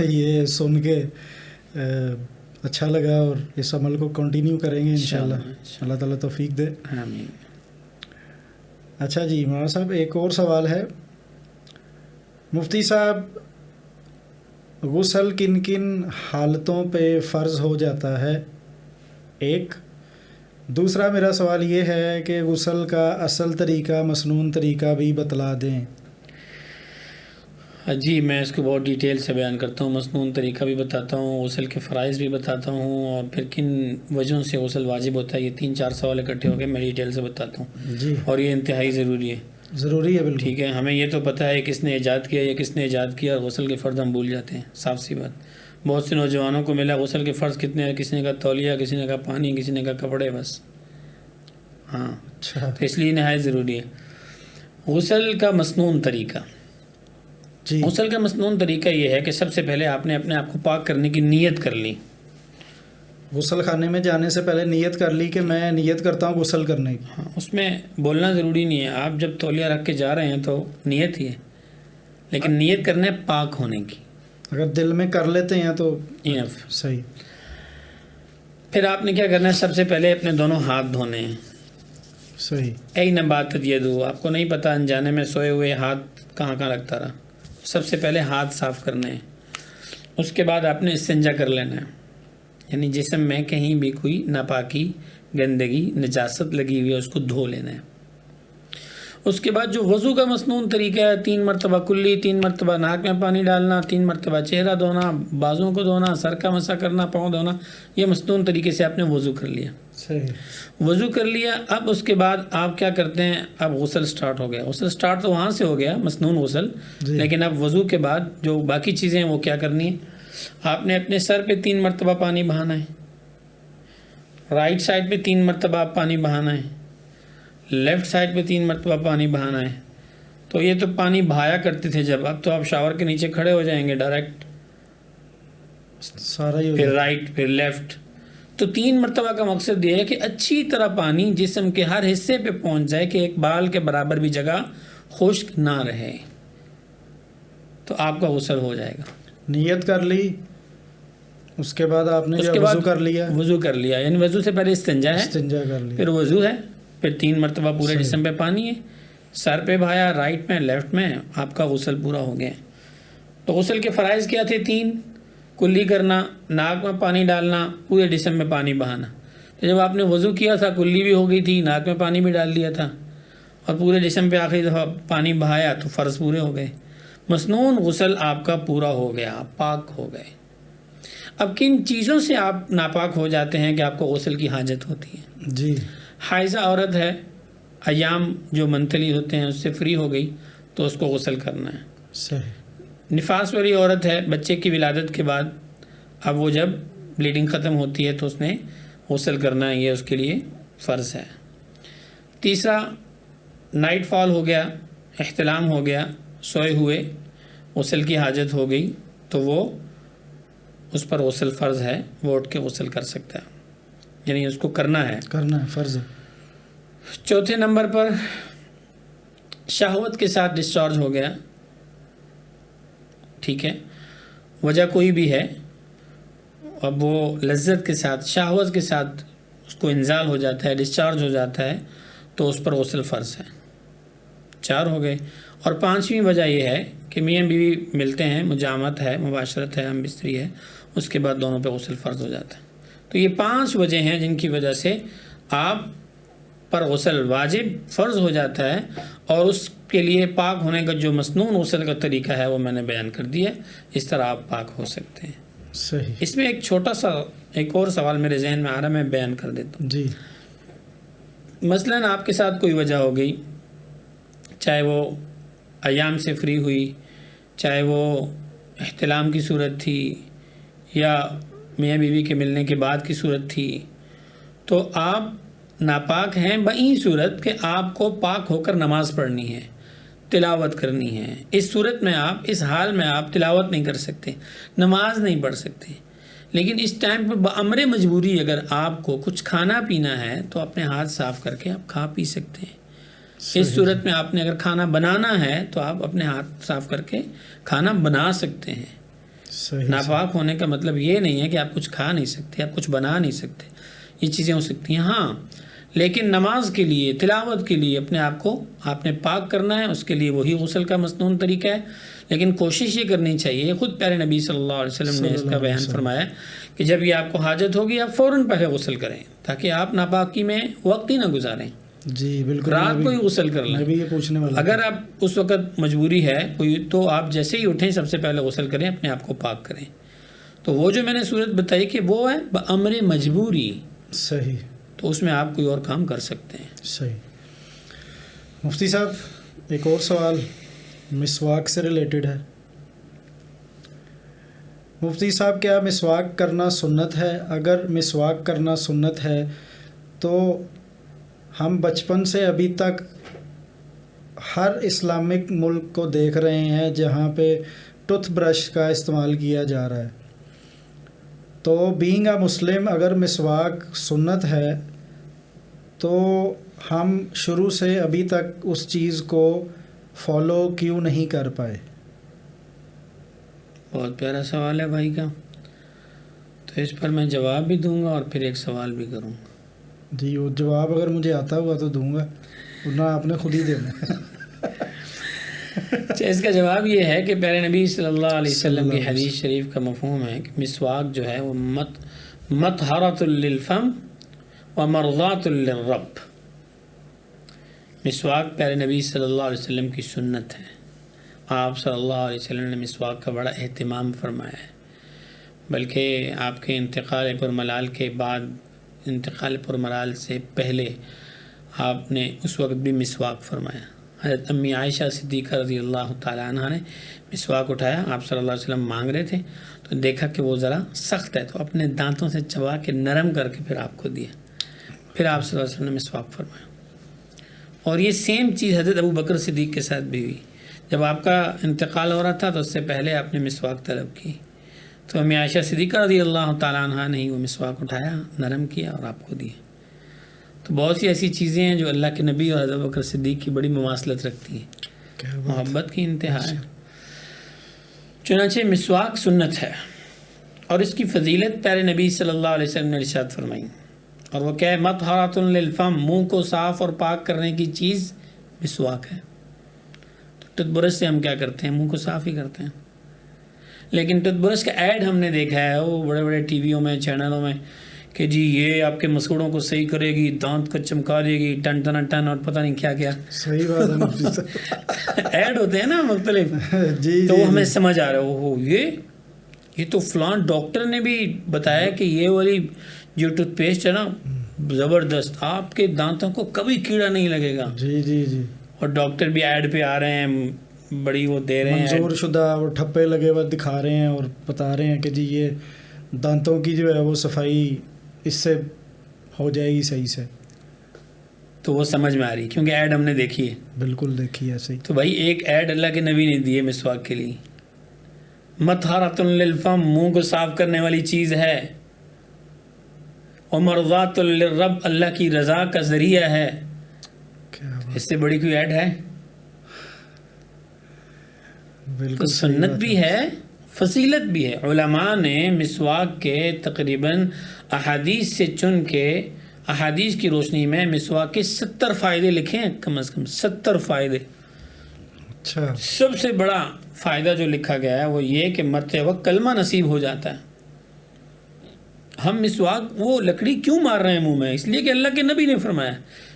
S2: یہ سن کے اچھا لگا، اور اس عمل کو کنٹینیو کریں گے انشاءاللہ، اللہ تعالیٰ توفیق دے،
S1: آمین۔
S2: اچھا جی مولانا صاحب، ایک اور سوال ہے، مفتی صاحب غسل کن کن حالتوں پہ فرض ہو جاتا ہے؟ ایک دوسرا میرا سوال یہ ہے کہ غسل کا اصل طریقہ، مسنون طریقہ بھی بتلا دیں۔
S1: جی میں اس کو بہت ڈیٹیل سے بیان کرتا ہوں، مسنون طریقہ بھی بتاتا ہوں، غسل کے فرائض بھی بتاتا ہوں، اور پھر کن وجہوں سے غسل واجب ہوتا ہے، یہ 3-4 سوال اکٹھے ہو کے میں ڈیٹیل سے بتاتا ہوں
S2: جی
S1: اور یہ انتہائی ضروری ہے۔
S2: ضروری ہے بالکل،
S1: ٹھیک ہے، ہمیں یہ تو پتہ ہے کس نے ایجاد کیا، یا کس نے ایجاد کیا، اور غسل کے فرض ہم بھول جاتے ہیں، صاف سی بات۔ بہت سے نوجوانوں کو ملا غسل کے فرض کتنے ہیں، کسی نے کہا تولیہ، کسی نے کہا پانی، کسی نے کہا کپڑے، بس۔ ہاں،
S2: اچھا
S1: تو اس لیے نہایت ضروری ہے غسل کا مسنون طریقہ۔
S2: جی،
S1: غسل کا مسنون طریقہ یہ ہے کہ سب سے پہلے آپ نے اپنے آپ کو پاک کرنے کی نیت کر لی۔
S2: غسل خانے میں جانے سے پہلے نیت کر لی کہ میں نیت کرتا ہوں غسل کرنے کی۔
S1: ہاں، اس میں بولنا ضروری نہیں ہے، آپ جب تولیہ رکھ کے جا رہے ہیں تو نیت ہی ہے، لیکن نیت کرنے پاک ہونے کی،
S2: اگر دل میں کر لیتے ہیں تو
S1: انف۔
S2: صحیح۔
S1: پھر آپ نے کیا کرنا ہے، سب سے پہلے اپنے دونوں ہاتھ دھونے ہیں۔
S2: صحیح،
S1: اے نباتت یدو، آپ کو نہیں پتہ انجانے میں سوئے ہوئے ہاتھ کہاں کہاں لگتا رہا، سب سے پہلے ہاتھ صاف کرنے ہیں۔ اس کے بعد آپ نے استنجا کر لینا ہے، یعنی جسم میں کہیں بھی کوئی ناپاکی، گندگی، نجاست لگی ہوئی ہے اس کو دھو لینا ہے۔ اس کے بعد جو وضو کا مسنون طریقہ ہے، 3 مرتبہ کلی، 3 مرتبہ ناک میں پانی ڈالنا، 3 مرتبہ چہرہ دھونا، بازوں کو دھونا، سر کا مسح کرنا، پاؤں دھونا، یہ مسنون طریقے سے آپ نے وضو کر لیا۔
S2: صحیح،
S1: وضو کر لیا، اب اس کے بعد آپ کیا کرتے ہیں، اب غسل سٹارٹ ہو گیا۔ غسل سٹارٹ تو وہاں سے ہو گیا، مسنون غسل،
S2: جی،
S1: لیکن اب وضو کے بعد جو باقی چیزیں ہیں وہ کیا کرنی ہے، آپ نے اپنے سر پہ 3 مرتبہ پانی بہانا ہے، رائٹ سائڈ پہ 3 مرتبہ آپ پانی بہانا ہے، لیفٹ سائڈ پہ 3 مرتبہ پانی بہانا ہے۔ تو یہ تو پانی بہایا کرتے تھے جب، اب تو آپ شاور کے نیچے کھڑے ہو جائیں گے ڈائریکٹ،
S2: سارا ہی ہو
S1: پھر
S2: جاتا۔
S1: رائٹ پھر لیفٹ۔ تو 3 مرتبہ کا مقصد یہ ہے کہ اچھی طرح پانی جسم کے ہر حصے پہ پہنچ جائے کہ ایک بال کے برابر بھی جگہ خشک نہ رہے، تو آپ کا غسل ہو جائے گا۔
S2: نیت کر لی، اس کے بعد آپ نے
S1: اس
S2: جو
S1: کے بعد
S2: وضو کر لیا،
S1: وضو کر لیا، یعنی وضو سے پہلے استنجا ہے،
S2: استنجا کر لیا،
S1: پھر وضو ہے، پھر 3 مرتبہ پورے
S2: صحیح،
S1: جسم پہ پانی ہے، سر پہ بہایا، رائٹ میں لیفٹ میں، آپ کا غسل پورا ہو گیا۔ تو غسل کے فرائض کیا تھے؟ 3، کلی کرنا، ناک میں پانی ڈالنا، پورے جسم میں پانی بہانا۔ تو جب آپ نے وضو کیا تھا کلی بھی ہو گئی تھی، ناک میں پانی بھی ڈال دیا تھا، اور پورے جسم پہ آخری دفعہ پانی بہایا تو فرض پورے ہو گئے، مسنون غسل آپ کا پورا ہو گیا، آپ پاک ہو گئے۔ اب کن چیزوں سے آپ ناپاک ہو جاتے ہیں کہ آپ کو غسل کی حاجت ہوتی ہے؟
S2: جی،
S1: حائضہ عورت ہے، ایام جو منتھلی ہوتے ہیں اس سے فری ہو گئی تو اس کو غسل کرنا ہے۔
S2: صحیح،
S1: نفاس والی عورت ہے، بچے کی ولادت کے بعد اب وہ جب بلیڈنگ ختم ہوتی ہے تو اس نے غسل کرنا ہے، یہ اس کے لیے فرض ہے۔ تیسرا، نائٹ فال ہو گیا، احتلام ہو گیا، سوئے ہوئے غسل کی حاجت ہو گئی تو وہ اس پر غسل فرض ہے، وہ اٹھ کے غسل کر سکتا ہے، یعنی اس کو کرنا ہے،
S2: کرنا ہے، فرض ہے۔
S1: چوتھے نمبر پر شہوت کے ساتھ ڈسچارج ہو گیا، ٹھیک ہے، وجہ کوئی بھی ہے، اب وہ لذت کے ساتھ، شہوت کے ساتھ اس کو انزال ہو جاتا ہے، ڈسچارج ہو جاتا ہے، تو اس پر غسل فرض ہے۔ 4 ہو گئے۔ اور 5ویں وجہ یہ ہے کہ میاں بیوی ملتے ہیں، مجامت ہے، مباشرت ہے، ہم بستری ہے، اس کے بعد دونوں پہ غسل فرض ہو جاتا ہے۔ تو یہ 5 وجہ ہیں جن کی وجہ سے آپ پر غسل واجب فرض ہو جاتا ہے، اور اس کے لیے پاک ہونے کا جو مسنون غسل کا طریقہ ہے وہ میں نے بیان کر دیا، اس طرح آپ پاک ہو سکتے ہیں۔
S2: صحیح،
S1: اس میں ایک چھوٹا سا ایک اور سوال میرے ذہن میں آ رہا ہے، میں بیان کر دیتا ہوں۔
S2: جی،
S1: مثلاً آپ کے ساتھ کوئی وجہ ہو گئی، چاہے وہ ایام سے فری ہوئی، چاہے وہ احتلام کی صورت تھی، یا میاں بیوی کے ملنے کے بعد کی صورت تھی، تو آپ ناپاک ہیں بئی صورت کہ آپ کو پاک ہو کر نماز پڑھنی ہے، تلاوت کرنی ہے۔ اس صورت میں آپ، اس حال میں آپ تلاوت نہیں کر سکتے، نماز نہیں پڑھ سکتے، لیکن اس ٹائم پہ بامر مجبوری اگر آپ کو کچھ کھانا پینا ہے تو اپنے ہاتھ صاف کر کے آپ کھا پی سکتے ہیں. اس صورت میں آپ نے اگر کھانا بنانا ہے تو آپ اپنے ہاتھ صاف کر کے کھانا بنا سکتے ہیں. ناپاک ہونے کا مطلب یہ نہیں ہے کہ آپ کچھ کھا نہیں سکتے, آپ کچھ بنا نہیں سکتے, یہ چیزیں ہو سکتی ہیں. ہاں لیکن نماز کے لیے, تلاوت کے لیے اپنے آپ کو آپ نے پاک کرنا ہے, اس کے لیے وہی غسل کا مسنون طریقہ ہے. لیکن کوشش یہ کرنی چاہیے, خود پیارے نبی صلی اللہ علیہ وسلم نے اس کا بیان فرمایا کہ جب یہ آپ کو حاجت ہوگی آپ فوراً پہلے غسل کریں تاکہ آپ ناپاکی میں وقت ہی نہ گزاریں.
S2: جی بالکل,
S1: رات کو ہی غسل کر لیں.
S2: میں بھی یہ پوچھنے والا
S1: اگر آپ اس وقت مجبوری ہے کوئی تو آپ جیسے ہی اٹھیں سب سے پہلے غسل کریں, اپنے آپ کو پاک کریں. تو وہ جو میں نے صورت بتائی کہ وہ ہے بامر مجبوری,
S2: صحیح,
S1: تو اس میں آپ کوئی اور کام کر سکتے ہیں.
S2: صحیح. مفتی صاحب ایک اور سوال مسواک سے ریلیٹڈ ہے. مفتی صاحب کیا مسواک کرنا سنت ہے؟ اگر مسواک کرنا سنت ہے تو ہم بچپن سے ابھی تک ہر اسلامک ملک کو دیکھ رہے ہیں جہاں پہ ٹوتھ برش کا استعمال کیا جا رہا ہے. تو بینگ اے مسلم اگر مسواک سنت ہے تو ہم شروع سے ابھی تک اس چیز کو فالو کیوں نہیں کر پائے؟
S1: بہت پیارا سوال ہے بھائی کا, تو اس پر میں جواب بھی دوں گا اور پھر ایک سوال بھی کروں گا.
S2: جی وہ جواب اگر مجھے آتا ہوا تو دوں گا, ورنہ آپ نے خود ہی دینا.
S1: اس کا جواب یہ ہے کہ پیارے نبی صلی اللہ علیہ وسلم کی حدیث شریف کا مفہوم ہے کہ مسواک جو ہے وہ مطہرۃ للفم و مرضات للرب. مسواک پیارے نبی صلی اللہ علیہ وسلم کی سنت ہے. آپ صلی اللہ علیہ وسلم نے مسواک کا بڑا اہتمام فرمایا ہے, بلکہ آپ کے انتقال پر ملال کے بعد, انتقال پر ملال سے پہلے آپ نے اس وقت بھی مسواک فرمایا. حضرت امی عائشہ صدیقہ رضی اللہ تعالیٰ عنہ نے مسواک اٹھایا, آپ صلی اللہ علیہ وسلم مانگ رہے تھے تو دیکھا کہ وہ ذرا سخت ہے, تو اپنے دانتوں سے چبا کے نرم کر کے پھر آپ کو دیا. پھر آپ صلی اللہ علیہ وسلم نے مسواک فرمایا. اور یہ سیم چیز حضرت ابو بکر صدیق کے ساتھ بھی ہوئی. جب آپ کا انتقال ہو رہا تھا تو اس سے پہلے آپ نے مسواک طلب کی, تو امی عائشہ صدیقہ رضی اللہ تعالیٰ عنہ نے ہی وہ مسواک اٹھایا, نرم کیا اور آپ کو دیا. تو بہت سی ایسی چیزیں ہیں جو اللہ کے نبی اور حضرت بکر صدیق کی بڑی مماثلت رکھتی ہیں, محبت کی انتہا ہے. چنانچہ مسواک سنت ہے اور اس کی فضیلت پیارے نبی صلی اللہ علیہ وسلم نے ارشاد فرمائی, اور وہ کیا ہے؟ مطہرۃ للفم, منہ کو صاف اور پاک کرنے کی چیز مسواک ہے. تو ٹوتھ برش سے ہم کیا کرتے ہیں؟ منہ کو صاف ہی کرتے ہیں. لیکن ٹوتھ برش کا ایڈ ہم نے دیکھا ہے وہ بڑے بڑے ٹی ویوں میں, چینلوں میں, کہ جی یہ آپ کے مسوڑوں کو صحیح کرے گی, دانت کو چمکا دے گی, ٹن ٹن ٹن, اور پتہ نہیں کیا کیا.
S2: صحیح بات ہے.
S1: ایڈ ہوتے ہیں نا مختلف.
S2: جی
S1: تو ہمیں سمجھ آ رہا ہے وہ یہ تو فلان ڈاکٹر نے بھی بتایا کہ یہ والی جو ٹوتھ پیسٹ ہے نا زبردست, آپ کے دانتوں کو کبھی کیڑا نہیں لگے گا.
S2: جی جی جی.
S1: اور ڈاکٹر بھی ایڈ پہ آ رہے ہیں, بڑی وہ دے رہے ہیں,
S2: منظور شدہ اور ٹھپے لگے ہوئے دکھا رہے ہیں اور بتا رہے ہیں کہ جی یہ دانتوں کی جو ہے وہ صفائی اس سے ہو جائے گی صحیح سے.
S1: تو وہ سمجھ میں آ رہی کیونکہ ایڈ ہم نے دیکھی ہے.
S2: بالکل دیکھی ہے صحیح.
S1: تو بھائی ایک ایڈ اللہ کے نبی نے دی ہے مسواک کے لیے, مطہرۃ للفم, منہ کو صاف کرنے والی چیز ہے, اور مرضات للرب, اللہ کی رضا کا ذریعہ ہے. اس سے بڑی کوئی ایڈ ہے؟
S2: بالکل.
S1: سنت بھی ہے, فضیلت بھی ہے. علماء نے مسواک کے تقریباً احادیث سے چن کے, احادیث کی روشنی میں مسواک کے 70 فائدے لکھے ہیں, کم از کم 70 فائدے.
S2: اچھا.
S1: سب سے بڑا فائدہ جو لکھا گیا ہے وہ یہ کہ مرتے وقت کلمہ نصیب ہو جاتا ہے. ہم مسواک وہ لکڑی کیوں مار رہے ہیں منہ میں؟ اس لیے کہ اللہ کے نبی نے فرمایا,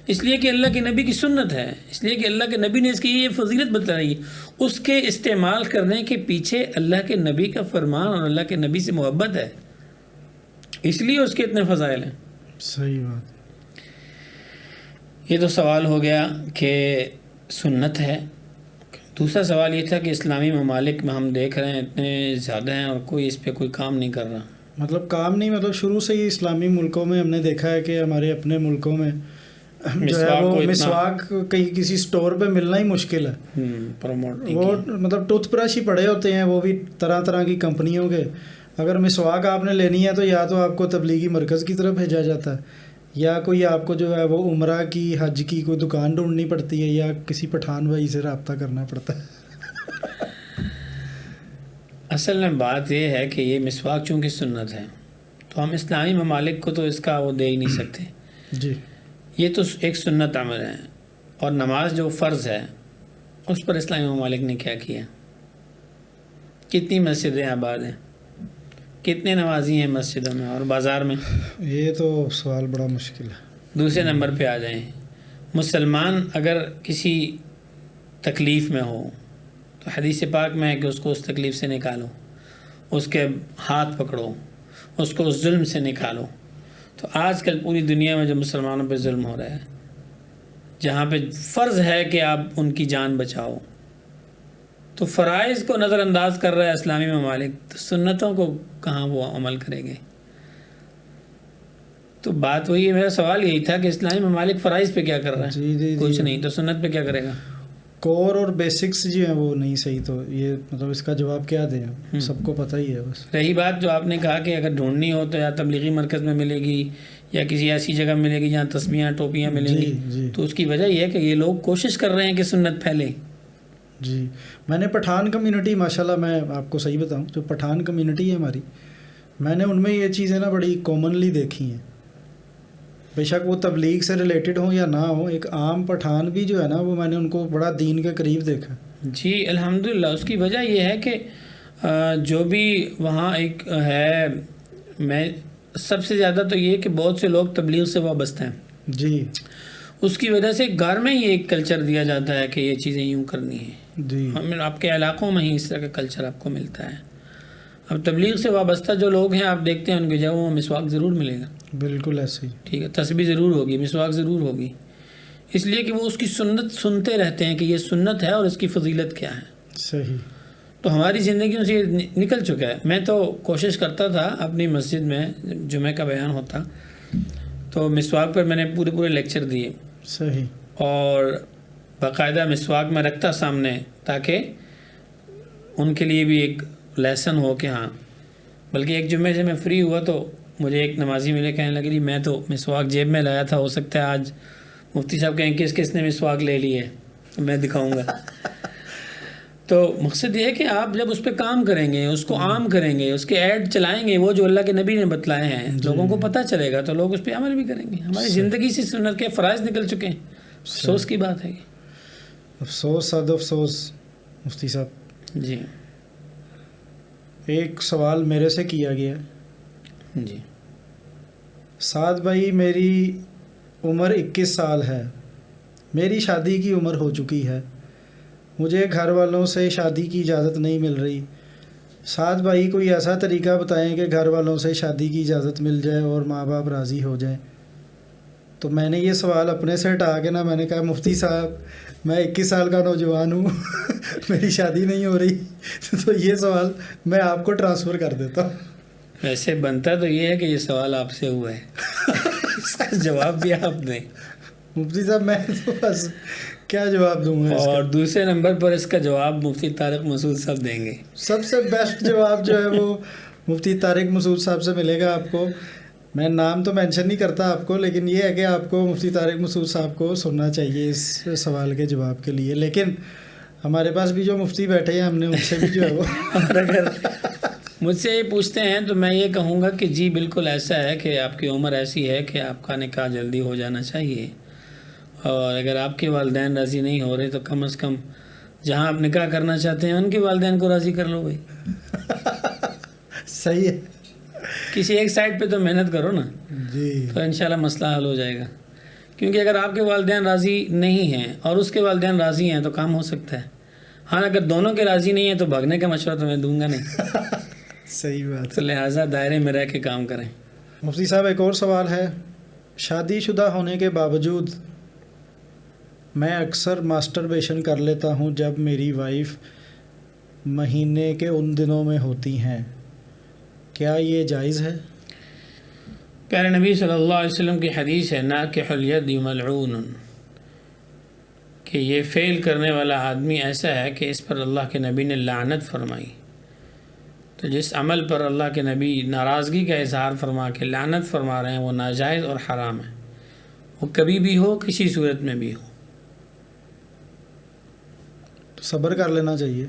S1: اس لیے کہ اللہ کے نبی کی سنت ہے, اس لیے کہ اللہ کے نبی نے اس کی یہ فضیلت بتلائی. اس کے استعمال کرنے کے پیچھے اللہ کے نبی کا فرمان اور اللہ کے نبی سے محبت ہے, اس لیے اس کے اتنے فضائل ہیں.
S2: صحیح بات.
S1: یہ تو سوال ہو گیا کہ سنت ہے. دوسرا سوال یہ تھا کہ اسلامی ممالک میں ہم دیکھ رہے ہیں اتنے زیادہ ہیں اور کوئی اس پہ کوئی کام نہیں کر رہا.
S2: مطلب کام نہیں, مطلب شروع سے ہی اسلامی ملکوں میں ہم نے دیکھا ہے کہ ہمارے اپنے ملکوں میں جو ہے وہ مسواک کہیں کسی سٹور پہ ملنا ہی مشکل ہے. وہ مطلب ٹوتھ برش ہی پڑے ہوتے ہیں, وہ بھی طرح طرح کی کمپنیوں کے. اگر مسواک آپ نے لینی ہے تو آپ کو تبلیغی مرکز کی طرف بھیجا جاتا ہے، یا کوئی آپ کو جو ہے وہ عمرہ کی حج کی کوئی دکان ڈھونڈنی پڑتی ہے، یا کسی پٹھان بھائی سے رابطہ کرنا پڑتا ہے؟
S1: اصل میں بات یہ ہے کہ یہ مسواک چونکہ سنت ہے تو ہم اسلامی ممالک کو تو اس کا وہ دے ہی نہیں سکتے.
S2: جی
S1: یہ تو ایک سنت عمل ہے. اور نماز جو فرض ہے اس پر اسلامی ممالک نے کیا کیا؟ کتنی مسجدیں آباد ہیں، کتنے نمازی ہیں مسجدوں میں اور بازار میں؟
S2: یہ تو سوال بڑا مشکل ہے.
S1: دوسرے نمبر پہ آ جائیں، مسلمان اگر کسی تکلیف میں ہو تو حدیث پاک میں ہے کہ اس کو اس تکلیف سے نکالو، اس کے ہاتھ پکڑو، اس کو اس ظلم سے نکالو. تو آج کل پوری دنیا میں جو مسلمانوں پہ ظلم ہو رہا ہے، جہاں پہ فرض ہے کہ آپ ان کی جان بچاؤ، تو فرائض کو نظر انداز کر رہا ہے اسلامی ممالک، تو سنتوں کو کہاں وہ عمل کریں گے؟ تو بات وہی ہے، میرا سوال یہی تھا کہ اسلامی ممالک فرائض پہ کیا کر رہا ہے؟
S2: جی
S1: کچھ نہیں، تو سنت پہ کیا کرے گا؟
S2: کور اور بیسکس جو ہیں وہ نہیں صحیح، تو یہ مطلب اس کا جواب کیا دیں؟ سب کو پتہ ہی ہے. بس
S1: رہی بات جو آپ نے کہا کہ اگر ڈھونڈنی ہو تو یا تبلیغی مرکز میں ملے گی یا کسی ایسی جگہ ملے گی جہاں تسبیحاں ٹوپیاں ملیں گی.
S2: جی
S1: تو اس کی وجہ یہ ہے کہ یہ لوگ کوشش کر رہے ہیں کہ سنت پھیلے.
S2: جی میں نے پٹھان کمیونٹی، ماشاءاللہ میں آپ کو صحیح بتاؤں، جو پٹھان کمیونٹی ہے ہماری، میں نے ان میں یہ چیزیں نا بڑی کامنلی دیکھی ہیں. بے شک وہ تبلیغ سے ریلیٹڈ ہوں یا نہ ہوں، ایک عام پٹھان بھی جو ہے نا وہ میں نے ان کو بڑا دین کے قریب دیکھا.
S1: جی الحمدللہ. اس کی وجہ یہ ہے کہ جو بھی وہاں ایک ہے، میں سب سے زیادہ تو یہ کہ بہت سے لوگ تبلیغ سے وابستہ ہیں.
S2: جی
S1: اس کی وجہ سے گھر میں ہی ایک کلچر دیا جاتا ہے کہ یہ چیزیں یوں کرنی ہیں.
S2: جی
S1: آپ کے علاقوں میں ہی اس طرح کا کلچر آپ کو ملتا ہے. اب تبلیغ سے وابستہ جو لوگ ہیں آپ دیکھتے ہیں ان کی جگہوں میں مسواک ضرور ملے گا.
S2: بالکل ایسے ہی.
S1: ٹھیک ہے، تسبیح ضرور ہوگی، مسواک ضرور ہوگی، اس لیے کہ وہ اس کی سنت سنتے رہتے ہیں کہ یہ سنت ہے اور اس کی فضیلت کیا ہے.
S2: صحیح.
S1: تو ہماری زندگیوں سے یہ نکل چکا ہے. میں تو کوشش کرتا تھا اپنی مسجد میں جمعہ کا بیان ہوتا تو مسواک پر میں نے پورے لیکچر دیے.
S2: صحیح.
S1: اور باقاعدہ مسواک میں رکھتا سامنے تاکہ ان کے لیے بھی ایک لیسن ہو کہ ہاں. بلکہ ایک جمعے سے میں فری ہوا تو مجھے ایک نمازی ملے، کہنے لگی میں تو مسواک جیب میں لایا تھا، ہو سکتا ہے آج مفتی صاحب کہیں کس نے مسواک لے لی ہے، میں دکھاؤں گا. تو مقصد یہ ہے کہ آپ جب اس پہ کام کریں گے، اس کو عام کریں گے، اس کے ایڈ چلائیں گے، وہ جو اللہ کے نبی نے بتلائے ہیں لوگوں کو پتہ چلے گا تو لوگ اس پہ عمل بھی کریں گے. ہماری زندگی سے سنت کے فرائض نکل چکے ہیں. افسوس کی بات ہے.
S2: افسوس، صد افسوس مفتی صاحب.
S1: جی
S2: ایک سوال میرے سے کیا گیا.
S1: جی
S2: سعد بھائی، میری عمر 21 سال ہے، میری شادی کی عمر ہو چکی ہے، مجھے گھر والوں سے شادی کی اجازت نہیں مل رہی. سعد بھائی کوئی ایسا طریقہ بتائیں کہ گھر والوں سے شادی کی اجازت مل جائے اور ماں باپ راضی ہو جائیں. تو میں نے یہ سوال اپنے سے ہٹا کے نا، میں نے کہا مفتی صاحب میں 21 سال کا نوجوان ہوں میری شادی نہیں ہو رہی تو یہ سوال میں آپ کو ٹرانسفر کر دیتا ہوں.
S1: ویسے بنتا تو یہ ہے کہ یہ سوال آپ سے ہوا ہے اس کا جواب بھی آپ دیں.
S2: مفتی صاحب میں تو بس کیا جواب دوں گا.
S1: اور دوسرے نمبر پر اس کا جواب مفتی طارق مسعود صاحب دیں گے.
S2: سب سے بیسٹ جواب جو ہے وہ مفتی طارق مسعود صاحب سے ملے گا آپ کو. میں نام تو مینشن نہیں کرتا آپ کو، لیکن یہ ہے کہ آپ کو مفتی طارق مسعود صاحب کو سننا چاہیے اس سوال کے جواب کے لیے. لیکن ہمارے پاس بھی جو مفتی بیٹھے ہیں، ہم نے ان سے بھی جو ہے وہ
S1: اور اگر مجھ سے یہ پوچھتے ہیں تو میں یہ کہوں گا کہ جی بالکل ایسا ہے کہ آپ کی عمر ایسی ہے کہ آپ کا نکاح جلدی ہو جانا چاہیے. اور اگر آپ کے والدین راضی نہیں ہو رہے تو کم از کم جہاں آپ نکاح کرنا چاہتے ہیں ان کے والدین کو راضی کر لو بھائی.
S2: صحیح ہے.
S1: کسی ایک سائڈ پہ تو محنت کرو نا.
S2: جی
S1: تو انشاءاللہ مسئلہ حل ہو جائے گا. کیونکہ اگر آپ کے والدین راضی نہیں ہیں اور اس کے والدین راضی ہیں تو کام ہو سکتا ہے. ہاں اگر دونوں کے راضی نہیں ہیں تو بھاگنے کا مشورہ تو میں دوں گا نہیں.
S2: صحیح بات.
S1: تو لہٰذا دائرے میں رہ کے کام کریں.
S2: مفتی صاحب ایک اور سوال ہے. شادی شدہ ہونے کے باوجود میں اکثر ماسٹربیشن کر لیتا ہوں جب میری وائف مہینے کے ان دنوں میں ہوتی ہیں، کیا یہ جائز ہے؟
S1: پیارے نبی صلی اللہ علیہ وسلم کی حدیث ہے ناکح الید ملعون، کہ یہ فعل کرنے والا آدمی ایسا ہے کہ اس پر اللہ کے نبی نے لعنت فرمائی. تو جس عمل پر اللہ کے نبی ناراضگی کا اظہار فرما کے لعنت فرما رہے ہیں وہ ناجائز اور حرام ہے، وہ کبھی بھی ہو، کسی صورت میں بھی ہو۔
S2: تو صبر کر لینا چاہیے۔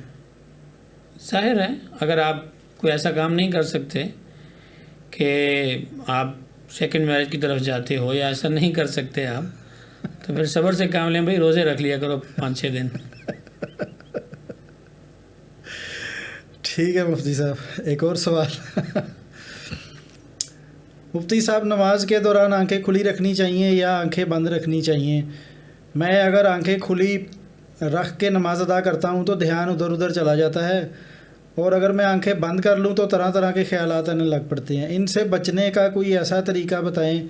S1: ظاہر ہے اگر آپ کوئی ایسا کام نہیں کر سکتے کہ آپ سیکنڈ میرج کی طرف جاتے ہو یا ایسا نہیں کر سکتے آپ، تو پھر صبر سے کام لیں، بھائی روزے رکھ لیا کرو 5-6 دن۔
S2: ٹھیک ہے مفتی صاحب، ایک اور سوال۔ مفتی صاحب، نماز کے دوران آنکھیں کھلی رکھنی چاہیے یا آنکھیں بند رکھنی چاہیے؟ میں اگر آنکھیں کھلی رکھ کے نماز ادا کرتا ہوں تو دھیان ادھر ادھر چلا جاتا ہے، اور اگر میں آنکھیں بند کر لوں تو طرح طرح کے خیالات آنے لگ پڑتے ہیں۔ ان سے بچنے کا کوئی ایسا طریقہ بتائیں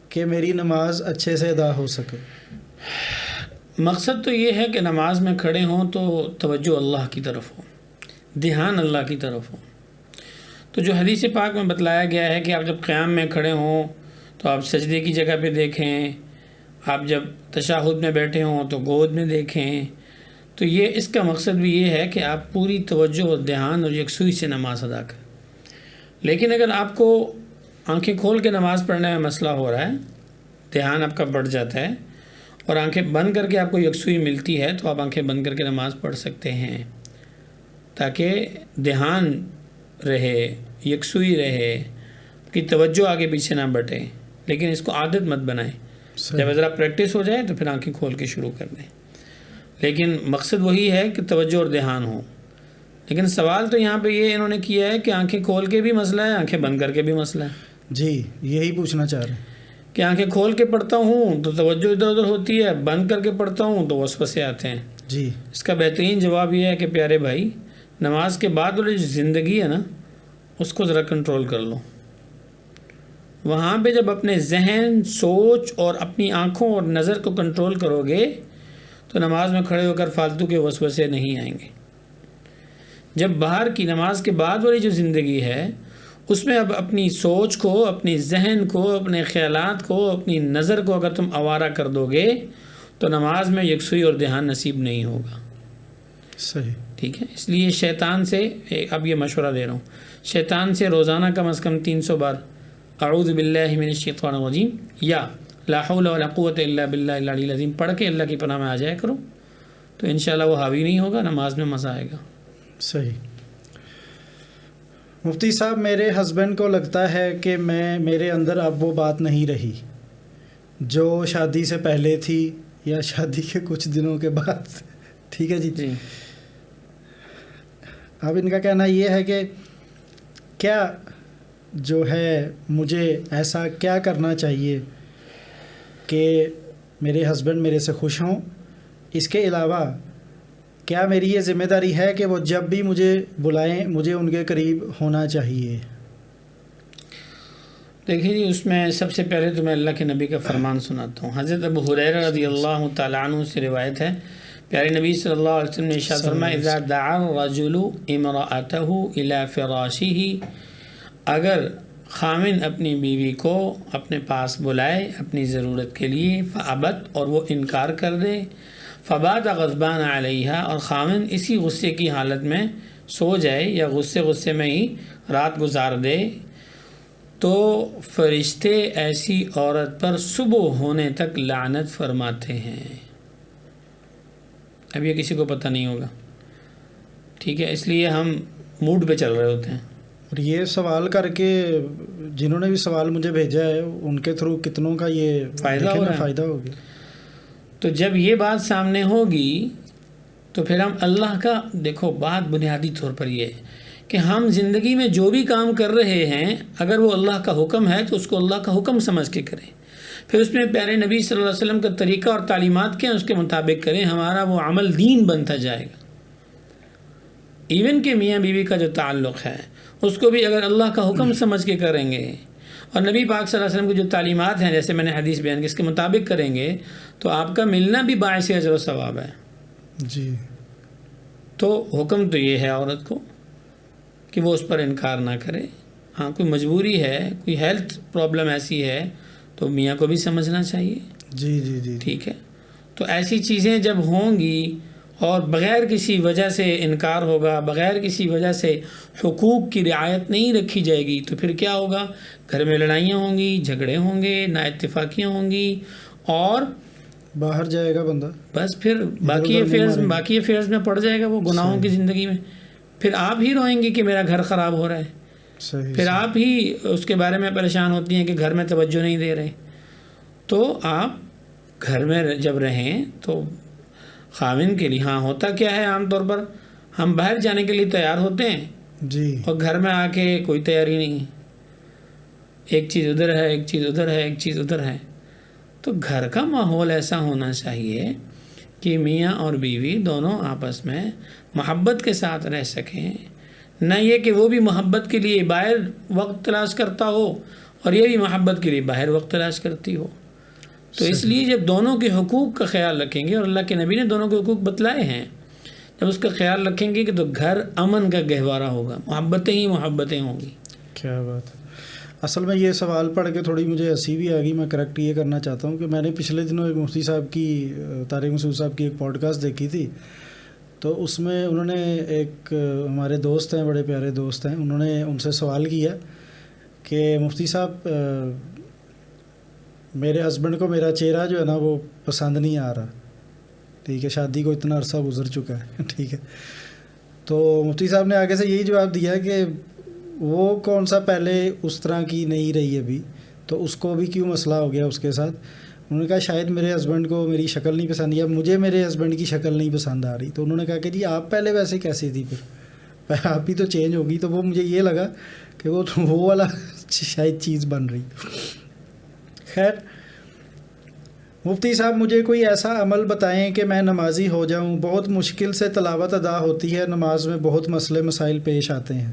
S2: کہ میری نماز اچھے سے ادا ہو سکے۔
S1: مقصد تو یہ ہے کہ نماز میں کھڑے ہوں تو توجہ اللہ کی طرف ہو، دھیان اللہ کی طرف ہو۔ تو جو حدیث پاک میں بتلایا گیا ہے کہ آپ جب قیام میں کھڑے ہوں تو آپ سجدے کی جگہ پہ دیکھیں، آپ جب تشہد میں بیٹھے ہوں تو گود میں دیکھیں، تو یہ اس کا مقصد بھی یہ ہے کہ آپ پوری توجہ اور دھیان اور یکسوئی سے نماز ادا کریں۔ لیکن اگر آپ کو آنکھیں کھول کے نماز پڑھنے میں مسئلہ ہو رہا ہے، دھیان آپ کا بڑھ جاتا ہے اور آنکھیں بند کر کے آپ کو یکسوئی ملتی ہے، تو آپ آنکھیں بند کر کے نماز پڑھ سکتے ہیں تاکہ دھیان رہے، یکسوئی رہے، کہ توجہ آگے پیچھے نہ بٹے۔ لیکن اس کو عادت مت بنائیں، جب ذرا پریکٹس ہو جائے تو پھر آنکھیں کھول کے شروع کر دیں۔ لیکن مقصد وہی ہے کہ توجہ اور دھیان ہو۔ لیکن سوال تو یہاں پہ یہ انہوں نے کیا ہے کہ آنکھیں کھول کے بھی مسئلہ ہے، آنکھیں بند کر کے بھی مسئلہ ہے۔
S2: جی یہی پوچھنا چاہ رہے ہیں
S1: کہ آنکھیں کھول کے پڑھتا ہوں تو توجہ ادھر ادھر ہوتی ہے، بند کر کے پڑھتا ہوں تو وسوسے آتے ہیں۔
S2: جی
S1: اس کا بہترین جواب یہ ہے کہ پیارے بھائی، نماز کے بعد والی جو زندگی ہے نا، اس کو ذرا کنٹرول کر لو۔ وہاں پہ جب اپنے ذہن، سوچ اور اپنی آنکھوں اور نظر کو کنٹرول کرو گے تو نماز میں کھڑے ہو کر فالتو کے وسوسے نہیں آئیں گے۔ جب باہر کی نماز کے بعد والی جو زندگی ہے اس میں اب اپنی سوچ کو، اپنی ذہن کو، اپنے خیالات کو، اپنی نظر کو اگر تم آوارہ کر دو گے تو نماز میں یکسوئی اور دھیان نصیب نہیں ہوگا۔
S2: صحیح،
S1: ٹھیک ہے، اس لیے شیطان سے اب یہ مشورہ دے رہا ہوں، شیطان سے روزانہ کم از کم 300 بار اعوذ باللہ من الشیطان الرجیم یا لا حول ولا قوت الا باللہ العلی العظیم پڑھ کے اللہ کی پناہ میں آ جایا کرو، تو انشاءاللہ وہ حاوی نہیں ہوگا، نماز میں مزہ آئے گا۔
S2: صحیح۔ مفتی صاحب، میرے ہسبینڈ کو لگتا ہے کہ میرے اندر اب وہ بات نہیں رہی جو شادی سے پہلے تھی یا شادی کے کچھ دنوں کے بعد۔ ٹھیک ہے جی۔ اب ان کا کہنا یہ ہے کہ کیا جو ہے مجھے ایسا کیا کرنا چاہیے کہ میرے ہسبینڈ میرے سے خوش ہوں؟ اس کے علاوہ کیا میری یہ ذمہ داری ہے کہ وہ جب بھی مجھے بلائیں مجھے ان کے قریب ہونا چاہیے؟
S1: دیکھیے جی، اس میں سب سے پہلے تو میں اللہ کے نبی کا فرمان سناتا ہوں۔ حضرت ابو ہریرہ رضی اللہ تعالیٰ عنہ سے روایت ہے، پیارے نبی صلی اللہ علیہ وسلم نے ارشاد فرمایا اذا دعا الرجل امرأته الى فراشه، اگر خاوند اپنی بیوی کو اپنے پاس بلائے اپنی ضرورت کے لیے، فابت، اور وہ انکار کر دے، فبات غضبان علیہا، اور خاوند اسی غصے کی حالت میں سو جائے یا غصے میں ہی رات گزار دے، تو فرشتے ایسی عورت پر صبح ہونے تک لعنت فرماتے ہیں۔ اب یہ کسی کو پتہ نہیں ہوگا، ٹھیک ہے، اس لیے ہم موڈ پہ چل رہے ہوتے ہیں۔
S2: اور یہ سوال کر کے جنہوں نے بھی سوال مجھے بھیجا ہے ان کے تھرو کتنوں کا یہ
S1: فائدہ
S2: ہو گیا۔
S1: تو جب یہ بات سامنے ہوگی تو پھر ہم اللہ کا، دیکھو بات بنیادی طور پر یہ ہے کہ ہم زندگی میں جو بھی کام کر رہے ہیں اگر وہ اللہ کا حکم ہے تو اس کو اللہ کا حکم سمجھ کے کریں، پھر اس میں پیارے نبی صلی اللہ علیہ وسلم کا طریقہ اور تعلیمات کیا ہیں اس کے مطابق کریں، ہمارا وہ عمل دین بنتا جائے گا۔ ایون کہ میاں بیوی کا جو تعلق ہے اس کو بھی اگر اللہ کا حکم سمجھ کے کریں گے اور نبی پاک صلی اللہ علیہ وسلم کی جو تعلیمات ہیں جیسے میں نے حدیث بیان کی اس کے مطابق کریں گے تو آپ کا ملنا بھی باعث اجر و ثواب ہے۔
S2: جی،
S1: تو حکم تو یہ ہے عورت کو کہ وہ اس پر انکار نہ کرے۔ ہاں کوئی مجبوری ہے، کوئی ہیلتھ پرابلم ایسی ہے تو میاں کو بھی سمجھنا چاہیے۔
S2: جی جی جی،
S1: ٹھیک ہے، تو ایسی چیزیں جب ہوں گی اور بغیر کسی وجہ سے انکار ہوگا، بغیر کسی وجہ سے حقوق کی رعایت نہیں رکھی جائے گی، تو پھر کیا ہوگا؟ گھر میں لڑائیاں ہوں گی، جھگڑے ہوں گے، نا اتفاقیاں ہوں گی، اور
S2: باہر جائے گا بندہ،
S1: بس پھر باقی افیئرز میں پڑ جائے گا وہ گناہوں کی زندگی میں. پھر آپ ہی روئیں گے کہ میرا گھر خراب ہو رہا ہے،
S2: صحیح،
S1: پھر آپ ہی اس کے بارے میں پریشان ہوتی ہیں کہ گھر میں توجہ نہیں دے رہے. تو آپ گھر میں جب رہیں تو خاوند کے لیے، ہاں ہوتا کیا ہے عام طور پر ہم باہر جانے کے لیے تیار ہوتے ہیں
S2: جی،
S1: اور گھر میں آ کے کوئی تیاری نہیں، ایک چیز ادھر ہے، ایک چیز ادھر ہے، ایک چیز ادھر ہے. تو گھر کا ماحول ایسا ہونا چاہیے کہ میاں اور بیوی دونوں آپس میں محبت کے ساتھ رہ سکیں، نہ یہ کہ وہ بھی محبت کے لیے باہر وقت تلاش کرتا ہو اور یہ بھی محبت کے لیے باہر وقت تلاش کرتی ہو. تو اس لیے جب دونوں کے حقوق کا خیال رکھیں گے، اور اللہ کے نبی نے دونوں کے حقوق بتلائے ہیں، جب اس کا خیال رکھیں گے کہ تو گھر امن کا گہوارہ ہوگا، محبتیں ہی محبتیں ہوں گی.
S2: کیا بات ہے. اصل میں یہ سوال پڑھ کے تھوڑی مجھے ہنسی بھی آ گئی. میں کریکٹ یہ کرنا چاہتا ہوں کہ میں نے پچھلے دنوں ایک مفتی صاحب کی، طارق مسعود صاحب کی ایک پوڈ کاسٹ دیکھی تھی. تو اس میں انہوں نے ایک ہمارے دوست ہیں، بڑے پیارے دوست ہیں، انہوں نے ان سے سوال کیا کہ مفتی صاحب میرے ہسبینڈ کو میرا چہرہ جو ہے نا وہ پسند نہیں آ رہا، ٹھیک ہے، شادی کو اتنا عرصہ گزر چکا ہے، ٹھیک ہے. تو مفتی صاحب نے آگے سے یہی جواب دیا کہ وہ کون سا پہلے اس طرح کی نہیں رہی ابھی، تو اس کو بھی کیوں مسئلہ ہو گیا اس کے ساتھ. انہوں نے کہا شاید میرے ہسبینڈ کو میری شکل نہیں پسند، یا مجھے میرے ہسبینڈ کی شکل نہیں پسند آ رہی. تو انہوں نے کہا کہ جی آپ پہلے ویسے کیسی تھی، پھر آپ ہی تو چینج ہوگی. تو وہ مجھے یہ لگا کہ وہ والا شاید چیز بن رہی. خیر مفتی صاحب، مجھے کوئی ایسا عمل بتائیں کہ میں نمازی ہو جاؤں. بہت مشکل سے تلاوت ادا ہوتی ہے، نماز میں بہت مسئلے مسائل پیش آتے ہیں.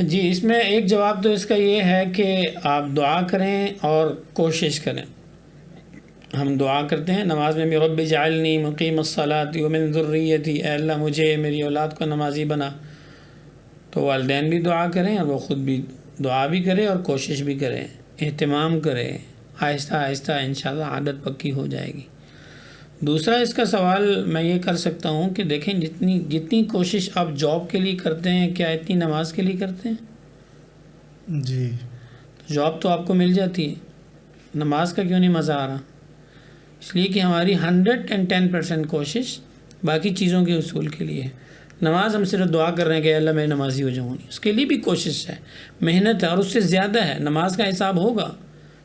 S1: جی، اس میں ایک جواب تو اس کا یہ ہے کہ آپ دعا کریں اور کوشش کریں. ہم دعا کرتے ہیں نماز میں بھی، رب اجعلنی مقیم الصلاۃ ومن ذریتی، اے اللہ مجھے میری اولاد کو نمازی بنا. تو والدین بھی دعا کریں اور وہ خود بھی دعا بھی کریں اور کوشش بھی کریں، اہتمام کریں. آہستہ آہستہ انشاءاللہ عادت پکی ہو جائے گی. دوسرا اس کا سوال میں یہ کر سکتا ہوں کہ دیکھیں جتنی کوشش آپ جاب کے لیے کرتے ہیں، کیا اتنی نماز کے لیے کرتے ہیں؟
S2: جی،
S1: جاب تو آپ کو مل جاتی ہے، نماز کا کیوں نہیں مزہ آ رہا؟ اس لیے کہ ہماری 110% کوشش باقی چیزوں کے حصول کے لیے ہے. نماز ہم صرف دعا کر رہے ہیں کہ اللہ میں نمازی ہو جاؤں، اس کے لیے بھی کوشش ہے، محنت ہے، اور اس سے زیادہ ہے. نماز کا حساب ہوگا،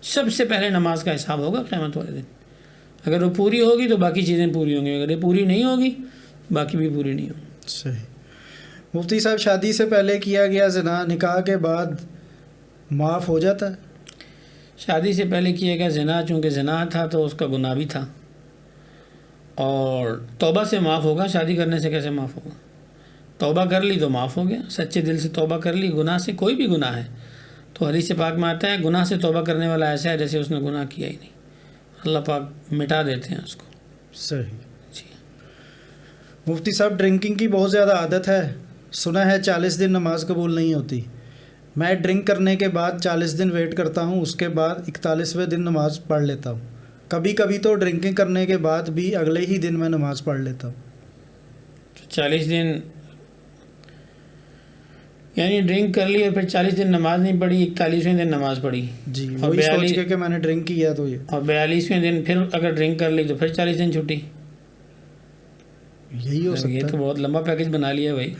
S1: سب سے پہلے نماز کا حساب ہوگا قیامت والے دن. اگر وہ پوری ہوگی تو باقی چیزیں پوری ہوں گی، اگر یہ پوری نہیں ہوگی باقی بھی پوری نہیں ہوگی.
S2: صحیح. مفتی صاحب، شادی سے پہلے کیا گیا زنا نکاح کے بعد معاف ہو جاتا ہے؟
S1: شادی سے پہلے کیا گیا زنا چونکہ زنا تھا تو اس کا گناہ بھی تھا، اور توبہ سے معاف ہوگا. شادی کرنے سے کیسے معاف ہوگا؟ توبہ کر لی تو معاف ہو گیا، سچے دل سے توبہ کر لی. گناہ سے کوئی بھی گناہ ہے تو حدیث پاک میں آتا ہے گناہ سے توبہ کرنے والا ایسا ہے جیسے اس نے گناہ کیا ہی نہیں، اللہ پاک مٹا دیتے ہیں اس کو.
S2: صحیح.
S1: جی.
S2: مفتی صاحب، ڈرنکنگ کی بہت زیادہ عادت ہے، سنا ہے 40 دن نماز قبول نہیں ہوتی. میں ڈرنک کرنے کے بعد 40 دن ویٹ کرتا ہوں، اس کے بعد 41ویں دن نماز پڑھ لیتا ہوں. کبھی کبھی تو ڈرنکنگ کرنے کے بعد بھی اگلے ہی دن میں نماز پڑھ لیتا ہوں.
S1: 40 دن یعنی ڈرنک کر لی اور پھر 40 دن نماز نہیں پڑھی، 41ویں دن نماز پڑھی.
S2: جی،
S1: اور
S2: وہی سوچ کے کہ میں نے ڈرنک کیا تو یہ.
S1: اور 42ویں دن پھر اگر ڈرنک کر لی تو پھر 40 دن چھٹی.
S2: یہی ہو سکتا ہے.
S1: یہ تو بہت لمبا پیکج بنا لیا بھائی.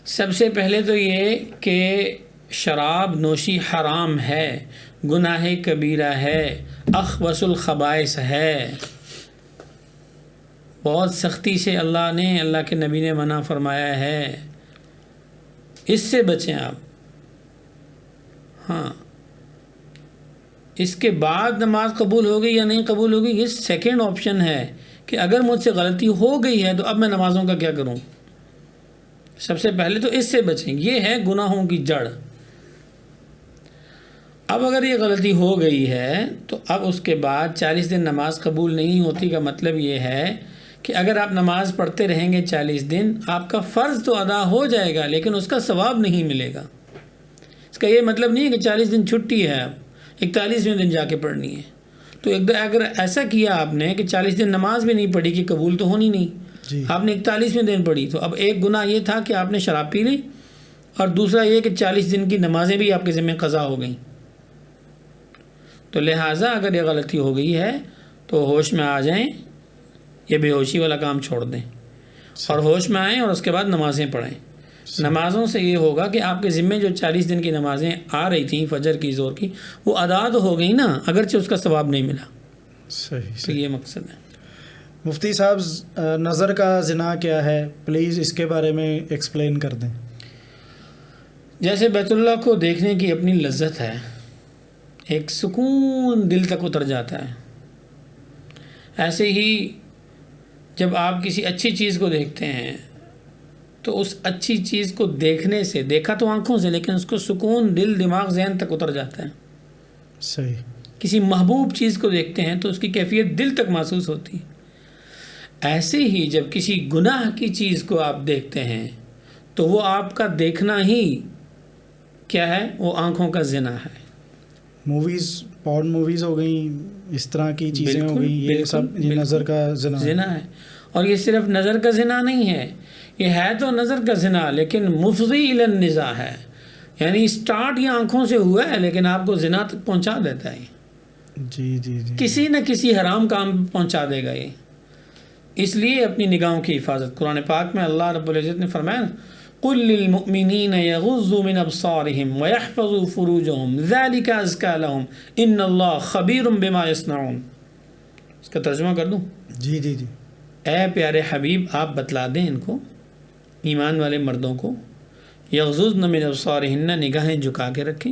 S1: سب سے پہلے تو یہ کہ شراب نوشی حرام ہے، گناہ کبیرہ ہے، اخبث الخبائث ہے. بہت سختی سے اللہ کے نبی نے منع فرمایا ہے، اس سے بچیں آپ. ہاں، اس کے بعد نماز قبول ہو گئی یا نہیں قبول ہو گئی یہ سیکنڈ آپشن ہے کہ اگر مجھ سے غلطی ہو گئی ہے تو اب میں نمازوں کا کیا کروں. سب سے پہلے تو اس سے بچیں، یہ ہے گناہوں کی جڑ. اب اگر یہ غلطی ہو گئی ہے تو اب اس کے بعد 40 دن نماز قبول نہیں ہوتی کا مطلب یہ ہے کہ اگر آپ نماز پڑھتے رہیں گے 40 دن، آپ کا فرض تو ادا ہو جائے گا لیکن اس کا ثواب نہیں ملے گا. اس کا یہ مطلب نہیں ہے کہ 40 دن چھٹی ہے، اب 41ویں دن جا کے پڑھنی ہے. تو اگر ایسا کیا آپ نے کہ 40 دن نماز بھی نہیں پڑھی کہ قبول تو ہونی نہیں،
S2: جی
S1: آپ نے 41ویں دن پڑھی، تو اب ایک گناہ یہ تھا کہ آپ نے شراب پی لی، اور دوسرا یہ کہ 40 دن کی نمازیں بھی آپ کے ذمہ قضا ہو گئیں. تو لہٰذا اگر یہ غلطی ہو گئی ہے تو ہوش میں آ جائیں، یہ بے ہوشی والا کام چھوڑ دیں اور ہوش میں آئیں، اور اس کے بعد نمازیں پڑھیں. نمازوں سے یہ ہوگا کہ آپ کے ذمے جو 40 دن کی نمازیں آ رہی تھیں فجر کی، زور کی، وہ ادا تو ہو گئی نا، اگرچہ اس کا ثواب نہیں ملا.
S2: صحیح
S1: تو یہ مقصد ہے.
S2: مفتی صاحب نظر کا زنا کیا ہے، پلیز اس کے بارے میں ایکسپلین کر دیں.
S1: جیسے بیت اللہ کو دیکھنے کی اپنی لذت ہے، ایک سکون دل تک اتر جاتا ہے، ایسے ہی جب آپ کسی اچھی چیز کو دیکھتے ہیں تو اس اچھی چیز کو دیکھنے سے، دیکھا تو آنکھوں سے، لیکن اس کو سکون دل، دماغ، ذہن تک اتر جاتا ہے.
S2: صحیح.
S1: کسی محبوب چیز کو دیکھتے ہیں تو اس کی کیفیت دل تک محسوس ہوتی ہے. ایسے ہی جب کسی گناہ کی چیز کو آپ دیکھتے ہیں تو وہ آپ کا دیکھنا ہی کیا ہے، وہ آنکھوں کا زنا ہے.
S2: موویز، پورن موویز ہو گئیں، اس طرح کی چیزیں ہو گئیں، یہ سب یہ نظر کا زنا
S1: ہے. اور یہ صرف نظر کا زنا نہیں ہے، یہ ہے تو نظر کا زنا لیکن مفضی الی النزاع ہے، یعنی سٹارٹ یہ آنکھوں سے ہوا ہے لیکن آپ کو زنا تک پہنچا دیتا ہے.
S2: جی جی جی،
S1: کسی نہ کسی حرام کام پہنچا دے گا یہ. اس لیے اپنی نگاہوں کی حفاظت، قرآن پاک میں اللہ رب العزت نے فرمایا قُلْ لِلْمُؤْمِنِينَ يَغُضُّوا مِنْ أَبْصَارِهِمْ وَيَحْفَظُوا فُرُوجَهُمْ ذَلِكَ أَزْكَىٰ لَهُمْ إِنَّ اللَّهَ خَبِيرٌ بِمَا يَصْنَعُونَ. اس کا ترجمہ کر دوں؟
S2: جی جی جی.
S1: اے پیارے حبیب، آپ بتلا دیں ان کو، ایمان والے مردوں کو، یغضضن من ابصارہن، نگاہیں جھکا کے رکھیں،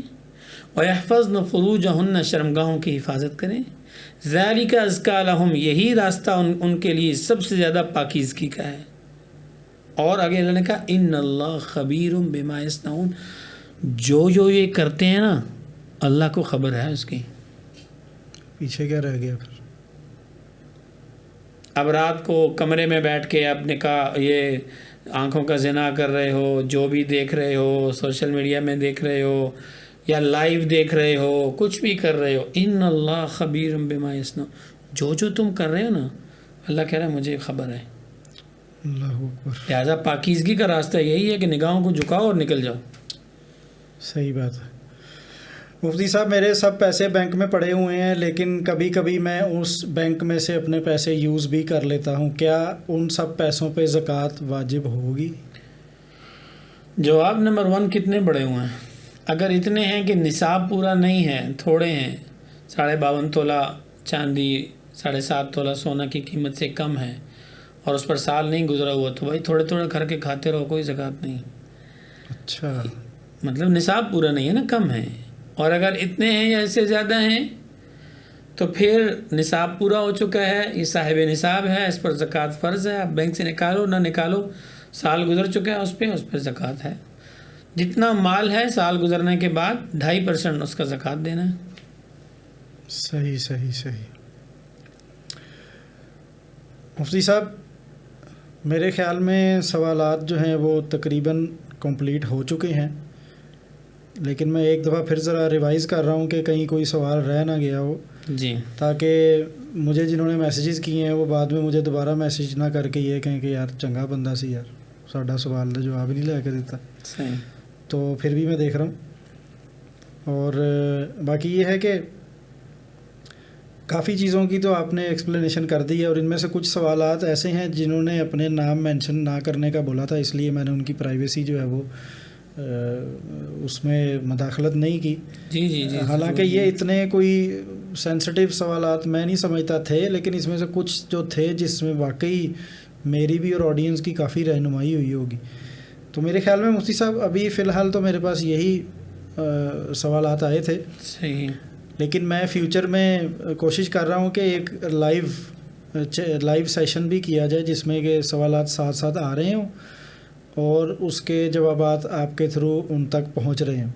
S1: ویحفظن فروجہن، شرمگاہوں کی حفاظت کریں، ذالک ازکیٰ لہم، یہی راستہ ان کے لیے سب سے زیادہ پاکیزگی کا ہے. اور آگے اللہ نے کہا ان اللہ خبیر بما یصنعون، جو یہ کرتے ہیں نا اللہ کو خبر ہے اس کی.
S2: پیچھے کیا رہ گیا پھر؟
S1: اب رات کو کمرے میں بیٹھ کے اپنے کا یہ آنکھوں کا زنا کر رہے ہو، جو بھی دیکھ رہے ہو، سوشل میڈیا میں دیکھ رہے ہو یا لائیو دیکھ رہے ہو، کچھ بھی کر رہے ہو، ان اللہ خبیر بما یصنعون، جو تم کر رہے ہو نا اللہ کہہ رہا ہے مجھے خبر ہے.
S2: اللہ اکبر.
S1: لہٰذا پاکیزگی کا راستہ یہی ہے کہ نگاہوں کو جھکاؤ اور نکل جاؤ.
S2: صحیح بات ہے. مفتی صاحب میرے سب پیسے بینک میں پڑے ہوئے ہیں، لیکن کبھی کبھی میں اس بینک میں سے اپنے پیسے یوز بھی کر لیتا ہوں، کیا ان سب پیسوں پہ زکوٰۃ واجب ہوگی؟
S1: جواب نمبر 1، کتنے پڑے ہوئے ہیں؟ اگر اتنے ہیں کہ نصاب پورا نہیں ہے، تھوڑے ہیں، 52.5 تولہ چاندی، 7.5 تولہ سونا کی قیمت سے کم ہے اور اس پر سال نہیں گزرا ہوا، تو بھائی تھوڑے تھوڑے کر کے کھاتے رہو، کوئی زکوٰۃ نہیں.
S2: اچھا،
S1: مطلب نصاب پورا نہیں ہے نا، کم ہے. اور اگر اتنے ہیں یا اس سے زیادہ ہیں تو پھر نصاب پورا ہو چکا ہے، یہ صاحب نصاب ہے، اس پر زکوٰۃ فرض ہے. آپ بینک سے نکالو نہ نکالو، سال گزر چکا ہے اس پہ زکوٰۃ ہے. جتنا مال ہے سال گزرنے کے بعد 2.5% اس کا زکوٰۃ دینا ہے.
S2: صحیح صحیح صحیح. مفتی صاحب میرے خیال میں سوالات جو ہیں وہ تقریباً کمپلیٹ ہو چکے ہیں، لیکن میں ایک دفعہ پھر ذرا ریوائز کر رہا ہوں کہ کہیں کوئی سوال رہ نہ گیا ہو،
S1: جی،
S2: تاکہ مجھے جنہوں نے میسیجز کیے ہیں وہ بعد میں مجھے دوبارہ میسیج نہ کر کے یہ کہیں کہ یار چنگا بندہ سی یار، ساڈا سوال کا جواب نہیں لے کے دیتا.
S1: صحیح.
S2: تو پھر بھی میں دیکھ رہا ہوں. اور باقی یہ ہے کہ کافی چیزوں کی تو آپ نے ایکسپلینیشن کر دی ہے، اور ان میں سے کچھ سوالات ایسے ہیں جنہوں نے اپنے نام مینشن نہ کرنے کا بولا تھا، اس لیے میں نے ان کی پرائیویسی جو ہے وہ اس میں مداخلت نہیں کی.
S1: جی جی جی.
S2: حالانکہ یہ اتنے کوئی سینسٹیو سوالات میں نہیں سمجھتا تھے، لیکن اس میں سے کچھ جو تھے جس میں واقعی میری بھی اور آڈینس کی کافی رہنمائی ہوئی ہوگی. تو میرے خیال میں مفتی صاحب ابھی فی الحال تو میرے پاس یہی سوالات آئے تھے.
S1: صحیح.
S2: لیکن میں فیوچر میں کوشش کر رہا ہوں کہ ایک لائیو سیشن بھی کیا جائے جس میں کہ سوالات ساتھ ساتھ آ رہے ہوں اور اس کے جوابات آپ کے تھرو ان تک پہنچ رہے ہوں.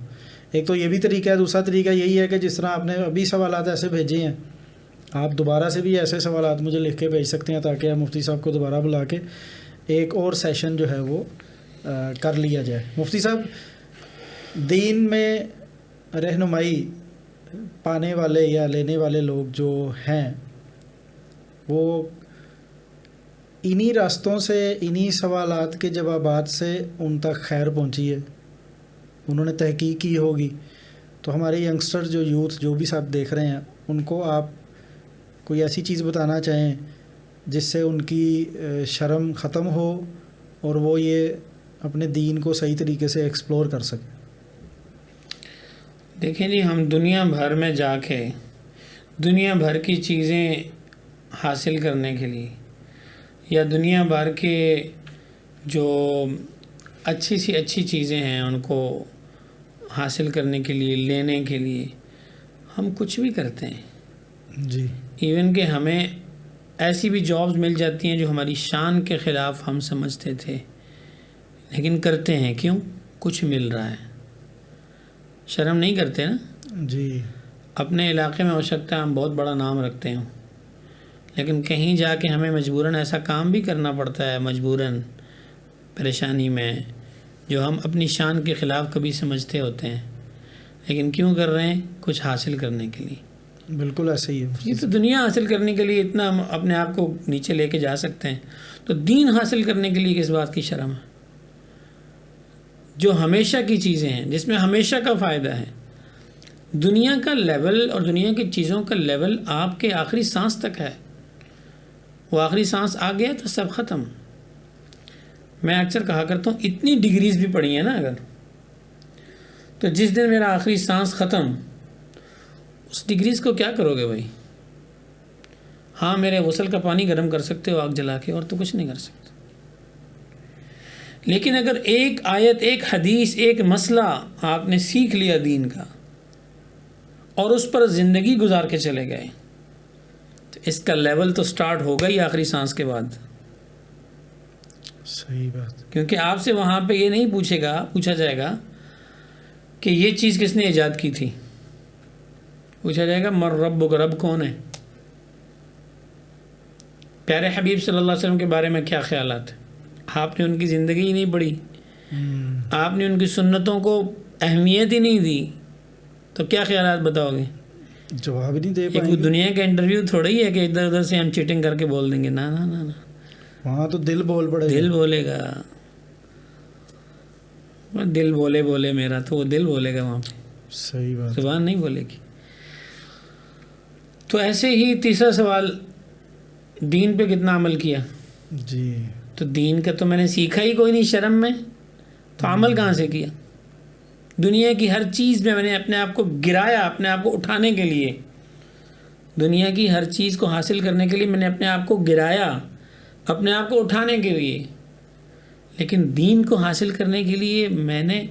S2: ایک تو یہ بھی طریقہ ہے، دوسرا طریقہ یہی ہے کہ جس طرح آپ نے ابھی سوالات ایسے بھیجے ہیں، آپ دوبارہ سے بھی ایسے سوالات مجھے لکھ کے بھیج سکتے ہیں تاکہ آپ مفتی صاحب کو دوبارہ بلا کے ایک اور سیشن جو ہے وہ کر لیا جائے. مفتی صاحب دین میں رہنمائی پانے والے یا لینے والے لوگ جو ہیں وہ انہی راستوں سے، انہی سوالات کے جوابات سے ان تک خیر پہنچی ہے، انہوں نے تحقیق کی ہوگی. تو ہمارے ینگسٹر جو یوتھ جو بھی سب دیکھ رہے ہیں ان کو آپ کوئی ایسی چیز بتانا چاہیں جس سے ان کی شرم ختم ہو اور وہ یہ اپنے دین کو صحیح طریقے سے ایکسپلور کر سکیں.
S1: دیکھیں جی، ہم دنیا بھر میں جا کے دنیا بھر کی چیزیں حاصل کرنے کے لیے یا دنیا بھر کے جو اچھی سی اچھی چیزیں ہیں ان کو حاصل کرنے کے لیے، لینے کے لیے ہم کچھ بھی کرتے ہیں.
S2: جی.
S1: ایون کہ ہمیں ایسی بھی جابز مل جاتی ہیں جو ہماری شان کے خلاف ہم سمجھتے تھے، لیکن کرتے ہیں. کیوں؟ کچھ مل رہا ہے. شرم نہیں کرتے نا.
S2: جی.
S1: اپنے علاقے میں ہو سکتا ہے ہم بہت بڑا نام رکھتے ہوں، لیکن کہیں جا کے ہمیں مجبوراً ایسا کام بھی کرنا پڑتا ہے، مجبوراً پریشانی میں، جو ہم اپنی شان کے خلاف کبھی سمجھتے ہوتے ہیں، لیکن کیوں کر رہے ہیں؟ کچھ حاصل کرنے کے لیے.
S2: بالکل ایسے ہی ہے.
S1: یہ تو دنیا حاصل کرنے کے لیے اتنا ہم اپنے آپ کو نیچے لے کے جا سکتے ہیں، تو دین حاصل کرنے کے لیے کس بات کی شرم ہے؟ جو ہمیشہ کی چیزیں ہیں، جس میں ہمیشہ کا فائدہ ہے. دنیا کا لیول اور دنیا کی چیزوں کا لیول آپ کے آخری سانس تک ہے. وہ آخری سانس آ گیا تو سب ختم. میں اکثر کہا کرتا ہوں اتنی ڈگریز بھی پڑھی ہیں نا اگر، تو جس دن میرا آخری سانس ختم، اس ڈگریز کو کیا کرو گے بھائی؟ ہاں، میرے غسل کا پانی گرم کر سکتے ہو آگ جلا کے، اور تو کچھ نہیں کر سکتے. لیکن اگر ایک آیت، ایک حدیث، ایک مسئلہ آپ نے سیکھ لیا دین کا اور اس پر زندگی گزار کے چلے گئے، تو اس کا لیول تو سٹارٹ ہوگا ہی آخری سانس کے بعد.
S2: صحیح بات.
S1: کیونکہ آپ سے وہاں پہ یہ نہیں پوچھا جائے گا کہ یہ چیز کس نے ایجاد کی تھی. پوچھا جائے گا مر ربک، رب کون ہے؟ پیارے حبیب صلی اللہ علیہ وسلم کے بارے میں کیا خیالات ہیں؟ آپ نے ان کی زندگی ہی نہیں پڑھی، آپ نے ان کی سنتوں کو اہمیت ہی نہیں دی، تو کیا خیالات بتاؤ گے؟
S2: جواب نہیں دے
S1: یہ
S2: پائیں
S1: کوئی
S2: گے.
S1: دنیا کا انٹرویو تھوڑا ہی ہے کہ ادھر ادھر سے ہم چیٹنگ کر کے بول دیں گے. نا نا نا نا،
S2: وہاں تو دل بول پڑے گا.
S1: دل بولے گا. دل بولے میرا، تو وہ دل بولے گا وہاں پہ،
S2: صحیح بات.
S1: زبان نہیں بولے گی. تو ایسے ہی تیسرا سوال، دین پہ کتنا عمل کیا؟
S2: جی.
S1: تو دین کا تو میں نے سیکھا ہی کوئی نہیں شرم میں، تو عمل کہاں سے کیا؟ دنیا کی ہر چیز میں نے اپنے آپ کو گرایا، اپنے آپ کو اٹھانے کے لیے. دنیا کی ہر چیز کو حاصل کرنے کے لیے میں نے اپنے آپ کو گرایا، اپنے آپ کو اٹھانے کے لیے. لیکن دین کو حاصل کرنے کے لیے میں نے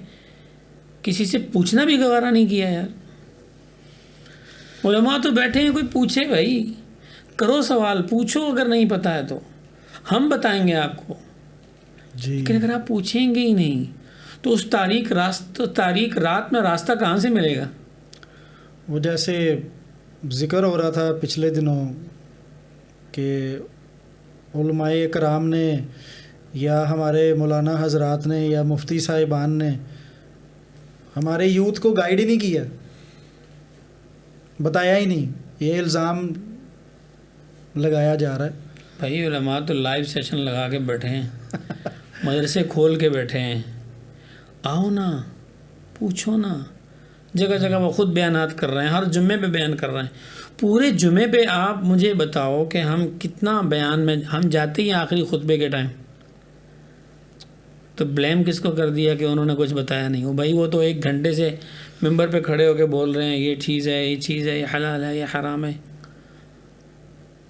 S1: کسی سے پوچھنا بھی گوارا نہیں کیا یار. علماء تو بیٹھے ہیں، کوئی پوچھے بھائی، کرو سوال، پوچھو. اگر نہیں پتہ ہے تو ہم بتائیں گے آپ کو.
S2: جی.
S1: لیکن اگر آپ پوچھیں گے ہی نہیں تو اس تاریک رات میں راستہ کہاں سے ملے گا؟
S2: وہ جیسے ذکر ہو رہا تھا پچھلے دنوں کہ علماء کرام نے یا ہمارے مولانا حضرات نے یا مفتی صاحبان نے ہمارے یوتھ کو گائیڈ ہی نہیں کیا، بتایا ہی نہیں. یہ الزام لگایا جا رہا ہے.
S1: بھائی علماء تو لائیو سیشن لگا کے بیٹھے ہیں، مدرسے کھول کے بیٹھے ہیں. آؤ نا، پوچھو نا. جگہ جگہ وہ خود بیانات کر رہے ہیں، ہر جمعے پہ بیان کر رہے ہیں. پورے جمعے پہ آپ مجھے بتاؤ کہ ہم کتنا بیان میں ہم جاتے ہیں آخری خطبے کے ٹائم، تو بلیم کس کو کر دیا کہ انہوں نے کچھ بتایا نہیں. وہ بھائی وہ تو 1 گھنٹے سے ممبر پہ کھڑے ہو کے بول رہے ہیں یہ چیز ہے، یہ چیز ہے، یہ حلال ہے، یہ حرام ہے.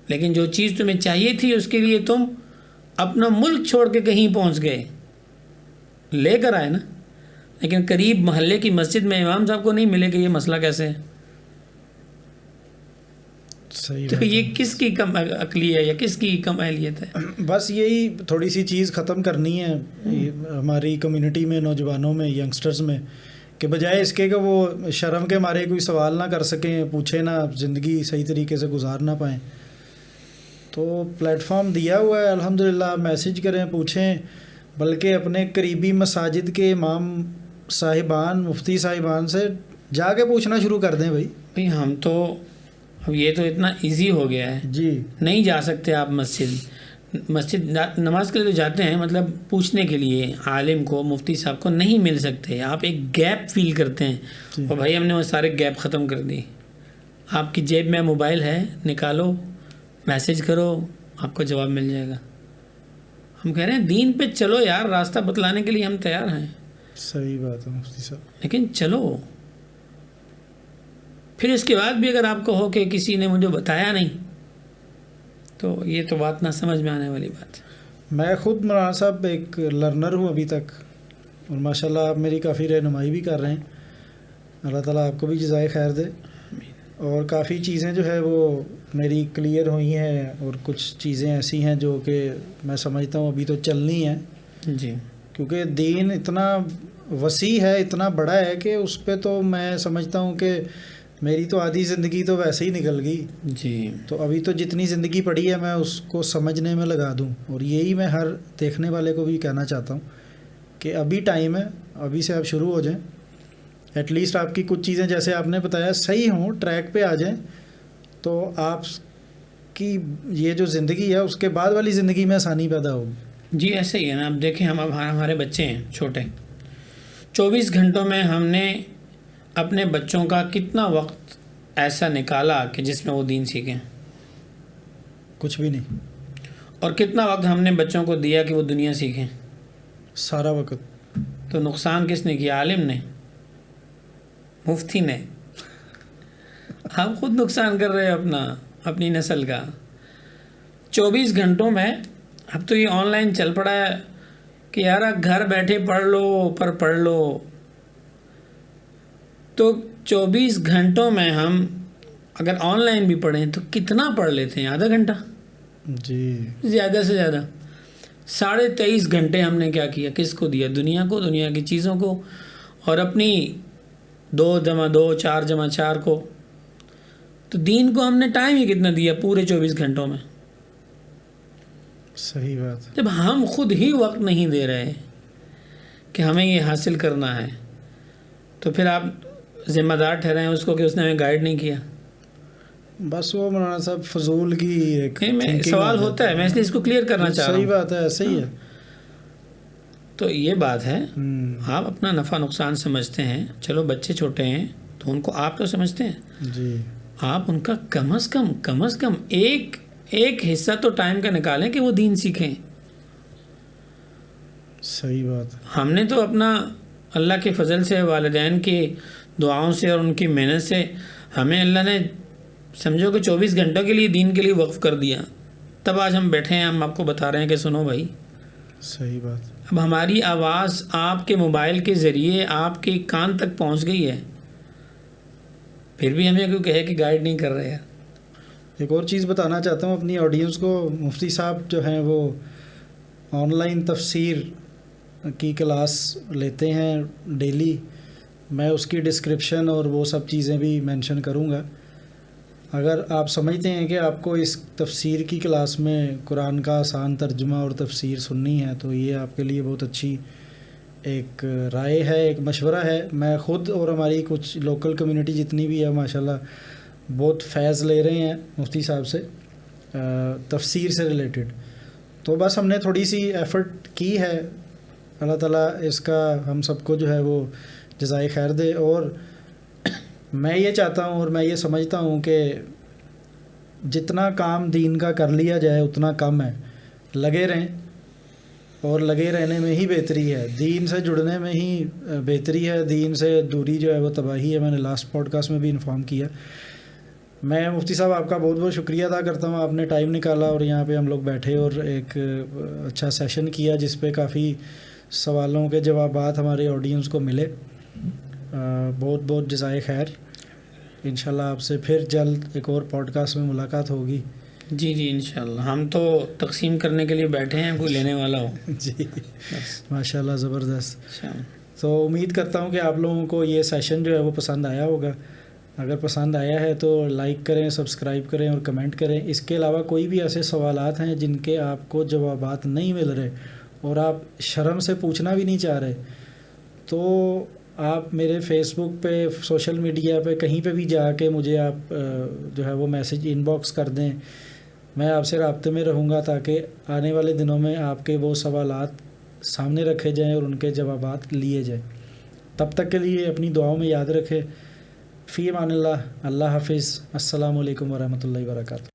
S1: لیکن جو چیز تمہیں چاہیے تھی اس کے لیے تم اپنا ملک چھوڑ کے کہیں پہنچ گئے، لے کر آئے نا. لیکن قریب محلے کی مسجد میں امام صاحب کو نہیں ملے کہ یہ مسئلہ کیسے ہے.
S2: صحیح
S1: تو
S2: بات ہے.
S1: یہ کس کی کم عقلی ہے یا کس کی کم اہلیت ہے؟
S2: بس یہی تھوڑی سی چیز ختم کرنی ہے ہماری کمیونٹی میں، نوجوانوں میں، ینگسٹرز میں، کہ بجائے اس کے کہ وہ شرم کے مارے کوئی سوال نہ کر سکیں، پوچھیں نہ، زندگی صحیح طریقے سے گزار نہ پائیں، تو پلیٹ فارم دیا ہوا ہے الحمدللہ. میسیج کریں، پوچھیں، بلکہ اپنے قریبی مساجد کے امام صاحبان، مفتی صاحبان سے جا کے پوچھنا شروع کر دیں. بھائی
S1: بھئی ہم تو اب یہ تو اتنا ایزی ہو گیا ہے،
S2: جی
S1: نہیں جا سکتے آپ مسجد نماز کے لیے تو جاتے ہیں، مطلب پوچھنے کے لیے عالم کو، مفتی صاحب کو نہیں مل سکتے، آپ ایک گیپ فیل کرتے ہیں،
S2: جی
S1: اور بھائی ہم نے وہ سارے گیپ ختم کر دی. آپ کی جیب میں موبائل ہے، نکالو، میسج کرو، آپ کو جواب مل جائے گا. ہم کہہ رہے ہیں دین پہ چلو یار، راستہ بتلانے کے لیے ہم تیار ہیں،
S2: صحیح بات ہے مفتی صاحب.
S1: لیکن چلو. پھر اس کے بعد بھی اگر آپ کو ہو کہ کسی نے مجھے بتایا نہیں، تو یہ تو بات نہ سمجھ میں آنے والی بات ہے.
S2: میں خود مولانا صاحب ایک لرنر ہوں ابھی تک، اور ماشاءاللہ آپ میری کافی رہنمائی بھی کر رہے ہیں. اللہ تعالیٰ آپ کو بھی جزائے خیر دے. اور کافی چیزیں جو ہے وہ میری کلیئر ہوئی ہیں، اور کچھ چیزیں ایسی ہیں جو کہ میں سمجھتا ہوں ابھی تو چلنی ہیں.
S1: جی،
S2: کیونکہ دین اتنا وسیع ہے، اتنا بڑا ہے کہ اس پہ تو میں سمجھتا ہوں کہ میری تو آدھی زندگی تو ویسے ہی نکل گئی.
S1: جی،
S2: تو ابھی تو جتنی زندگی پڑی ہے میں اس کو سمجھنے میں لگا دوں. اور یہی میں ہر دیکھنے والے کو بھی کہنا چاہتا ہوں کہ ابھی ٹائم ہے، ابھی سے آپ شروع ہو جائیں. ایٹ لیسٹ آپ کی کچھ چیزیں جیسے آپ نے بتایا صحیح ہوں، ٹریک پہ آ جائیں، تو آپ کی یہ جو زندگی ہے اس کے بعد والی زندگی میں آسانی پیدا ہوگی.
S1: جی ایسے ہی ہے نا. اب دیکھیں ہم، اب ہمارے بچے ہیں چھوٹے، 24 گھنٹوں میں ہم نے اپنے بچوں کا کتنا وقت ایسا نکالا کہ جس میں وہ دین سیکھیں،
S2: کچھ بھی نہیں.
S1: اور کتنا وقت ہم نے بچوں کو دیا کہ وہ دنیا سیکھیں.
S2: سارا وقت.
S1: تو نقصان کس نے کیا؟ عالم نے، مفتی نے. ہم خود نقصان کر رہے ہیں اپنی نسل کا. 24 گھنٹوں میں اب تو یہ آن لائن چل پڑا ہے کہ یار گھر بیٹھے پڑھ لو، پڑھ لو. تو 24 گھنٹوں میں ہم اگر آن لائن بھی پڑھیں تو کتنا پڑھ لیتے ہیں؟ آدھا گھنٹہ،
S2: جی
S1: زیادہ سے زیادہ. 23.5 گھنٹے ہم نے کیا کیا؟ کس کو دیا؟ دنیا کو، دنیا کی چیزوں کو، اور اپنی 2 + 2 4 + 4 کو. تو دین کو ہم نے ٹائم ہی کتنا دیا پورے 24 گھنٹوں میں؟
S2: صحیح بات.
S1: جب ہم خود ہی وقت نہیں دے رہے کہ ہمیں یہ حاصل کرنا ہے، تو پھر آپ ذمہ دار ٹھہرائیں اس کو کہ اس نے ہمیں گائیڈ نہیں کیا.
S2: بس وہ مولانا صاحب فضول کی ایک
S1: نہیں، میں
S2: thinking
S1: سوال
S2: آ جاتی
S1: ہوتا ہے، میں اس لیے اس کو کلیئر کرنا چاہ رہا ہوں.
S2: صحیح بات ہے، ایسے ہی ہے.
S1: تو یہ بات ہے، آپ اپنا نفع نقصان سمجھتے ہیں. چلو بچے چھوٹے ہیں تو ان کو آپ تو سمجھتے ہیں،
S2: جی
S1: آپ ان کا کم از کم ایک حصہ تو ٹائم کا نکالیں کہ وہ دین سیکھیں.
S2: صحیح بات.
S1: ہم نے تو اپنا اللہ کے فضل سے، والدین کی دعاؤں سے اور ان کی محنت سے ہمیں اللہ نے سمجھو کہ 24 گھنٹوں کے لیے دین کے لیے وقف کر دیا. تب آج ہم بیٹھے ہیں، ہم آپ کو بتا رہے ہیں کہ سنو بھائی.
S2: صحیح بات.
S1: اب ہماری آواز آپ کے موبائل کے ذریعے آپ کے کان تک پہنچ گئی ہے، پھر بھی ہمیں کیوں کہے کہ گائیڈ نہیں کر رہے ہیں.
S2: ایک اور چیز بتانا چاہتا ہوں اپنی آڈینس کو. مفتی صاحب جو ہیں وہ آن لائن تفسیر کی کلاس لیتے ہیں ڈیلی. میں اس کی ڈسکرپشن اور وہ سب چیزیں بھی مینشن کروں گا. اگر آپ سمجھتے ہیں کہ آپ کو اس تفسیر کی کلاس میں قرآن کا آسان ترجمہ اور تفسیر سننی ہے، تو یہ آپ کے لیے بہت اچھی ایک رائے ہے، ایک مشورہ ہے. میں خود اور ہماری کچھ لوکل کمیونٹی جتنی بھی ہے ماشاءاللہ بہت فیض لے رہے ہیں مفتی صاحب سے تفسیر سے ریلیٹڈ. تو بس ہم نے تھوڑی سی ایفرٹ کی ہے. اللہ تعالیٰ اس کا ہم سب کو جو ہے وہ جزائے خیر دے. اور میں یہ چاہتا ہوں اور میں یہ سمجھتا ہوں کہ جتنا کام دین کا کر لیا جائے اتنا کم ہے. لگے رہیں، اور لگے رہنے میں ہی بہتری ہے. دین سے جڑنے میں ہی بہتری ہے، دین سے دوری جو ہے وہ تباہی ہے. میں نے لاسٹ پوڈ کاسٹ میں بھی انفارم کیا. میں مفتی صاحب آپ کا بہت بہت شکریہ ادا کرتا ہوں. آپ نے ٹائم نکالا اور یہاں پہ ہم لوگ بیٹھے اور ایک اچھا سیشن کیا جس پہ کافی سوالوں کے جوابات ہمارے آڈینس کو ملے. بہت بہت جزائے خیر. انشاءاللہ آپ سے پھر جلد ایک اور پوڈ کاسٹ میں ملاقات ہوگی.
S1: جی انشاءاللہ. ہم تو تقسیم کرنے کے لیے بیٹھے ہیں، کوئی لینے والا ہو.
S2: جی ماشاءاللہ زبردست.
S1: اچھا،
S2: تو امید کرتا ہوں کہ آپ لوگوں کو یہ سیشن جو ہے وہ پسند آیا ہوگا. اگر پسند آیا ہے تو لائک کریں، سبسکرائب کریں اور کمنٹ کریں. اس کے علاوہ کوئی بھی ایسے سوالات ہیں جن کے آپ کو جوابات نہیں مل رہے اور آپ شرم سے پوچھنا بھی نہیں چاہ رہے، تو آپ میرے فیس بک پہ، سوشل میڈیا پہ، کہیں پہ بھی جا کے مجھے آپ جو ہے وہ میسج ان باکس کر دیں. میں آپ سے رابطے میں رہوں گا تاکہ آنے والے دنوں میں آپ کے وہ سوالات سامنے رکھے جائیں اور ان کے جوابات لیے جائیں. تب تک کے لیے اپنی دعاؤں میں یاد رکھے. فی امان اللہ. اللہ حافظ. السلام علیکم ورحمۃ اللہ وبرکاتہ.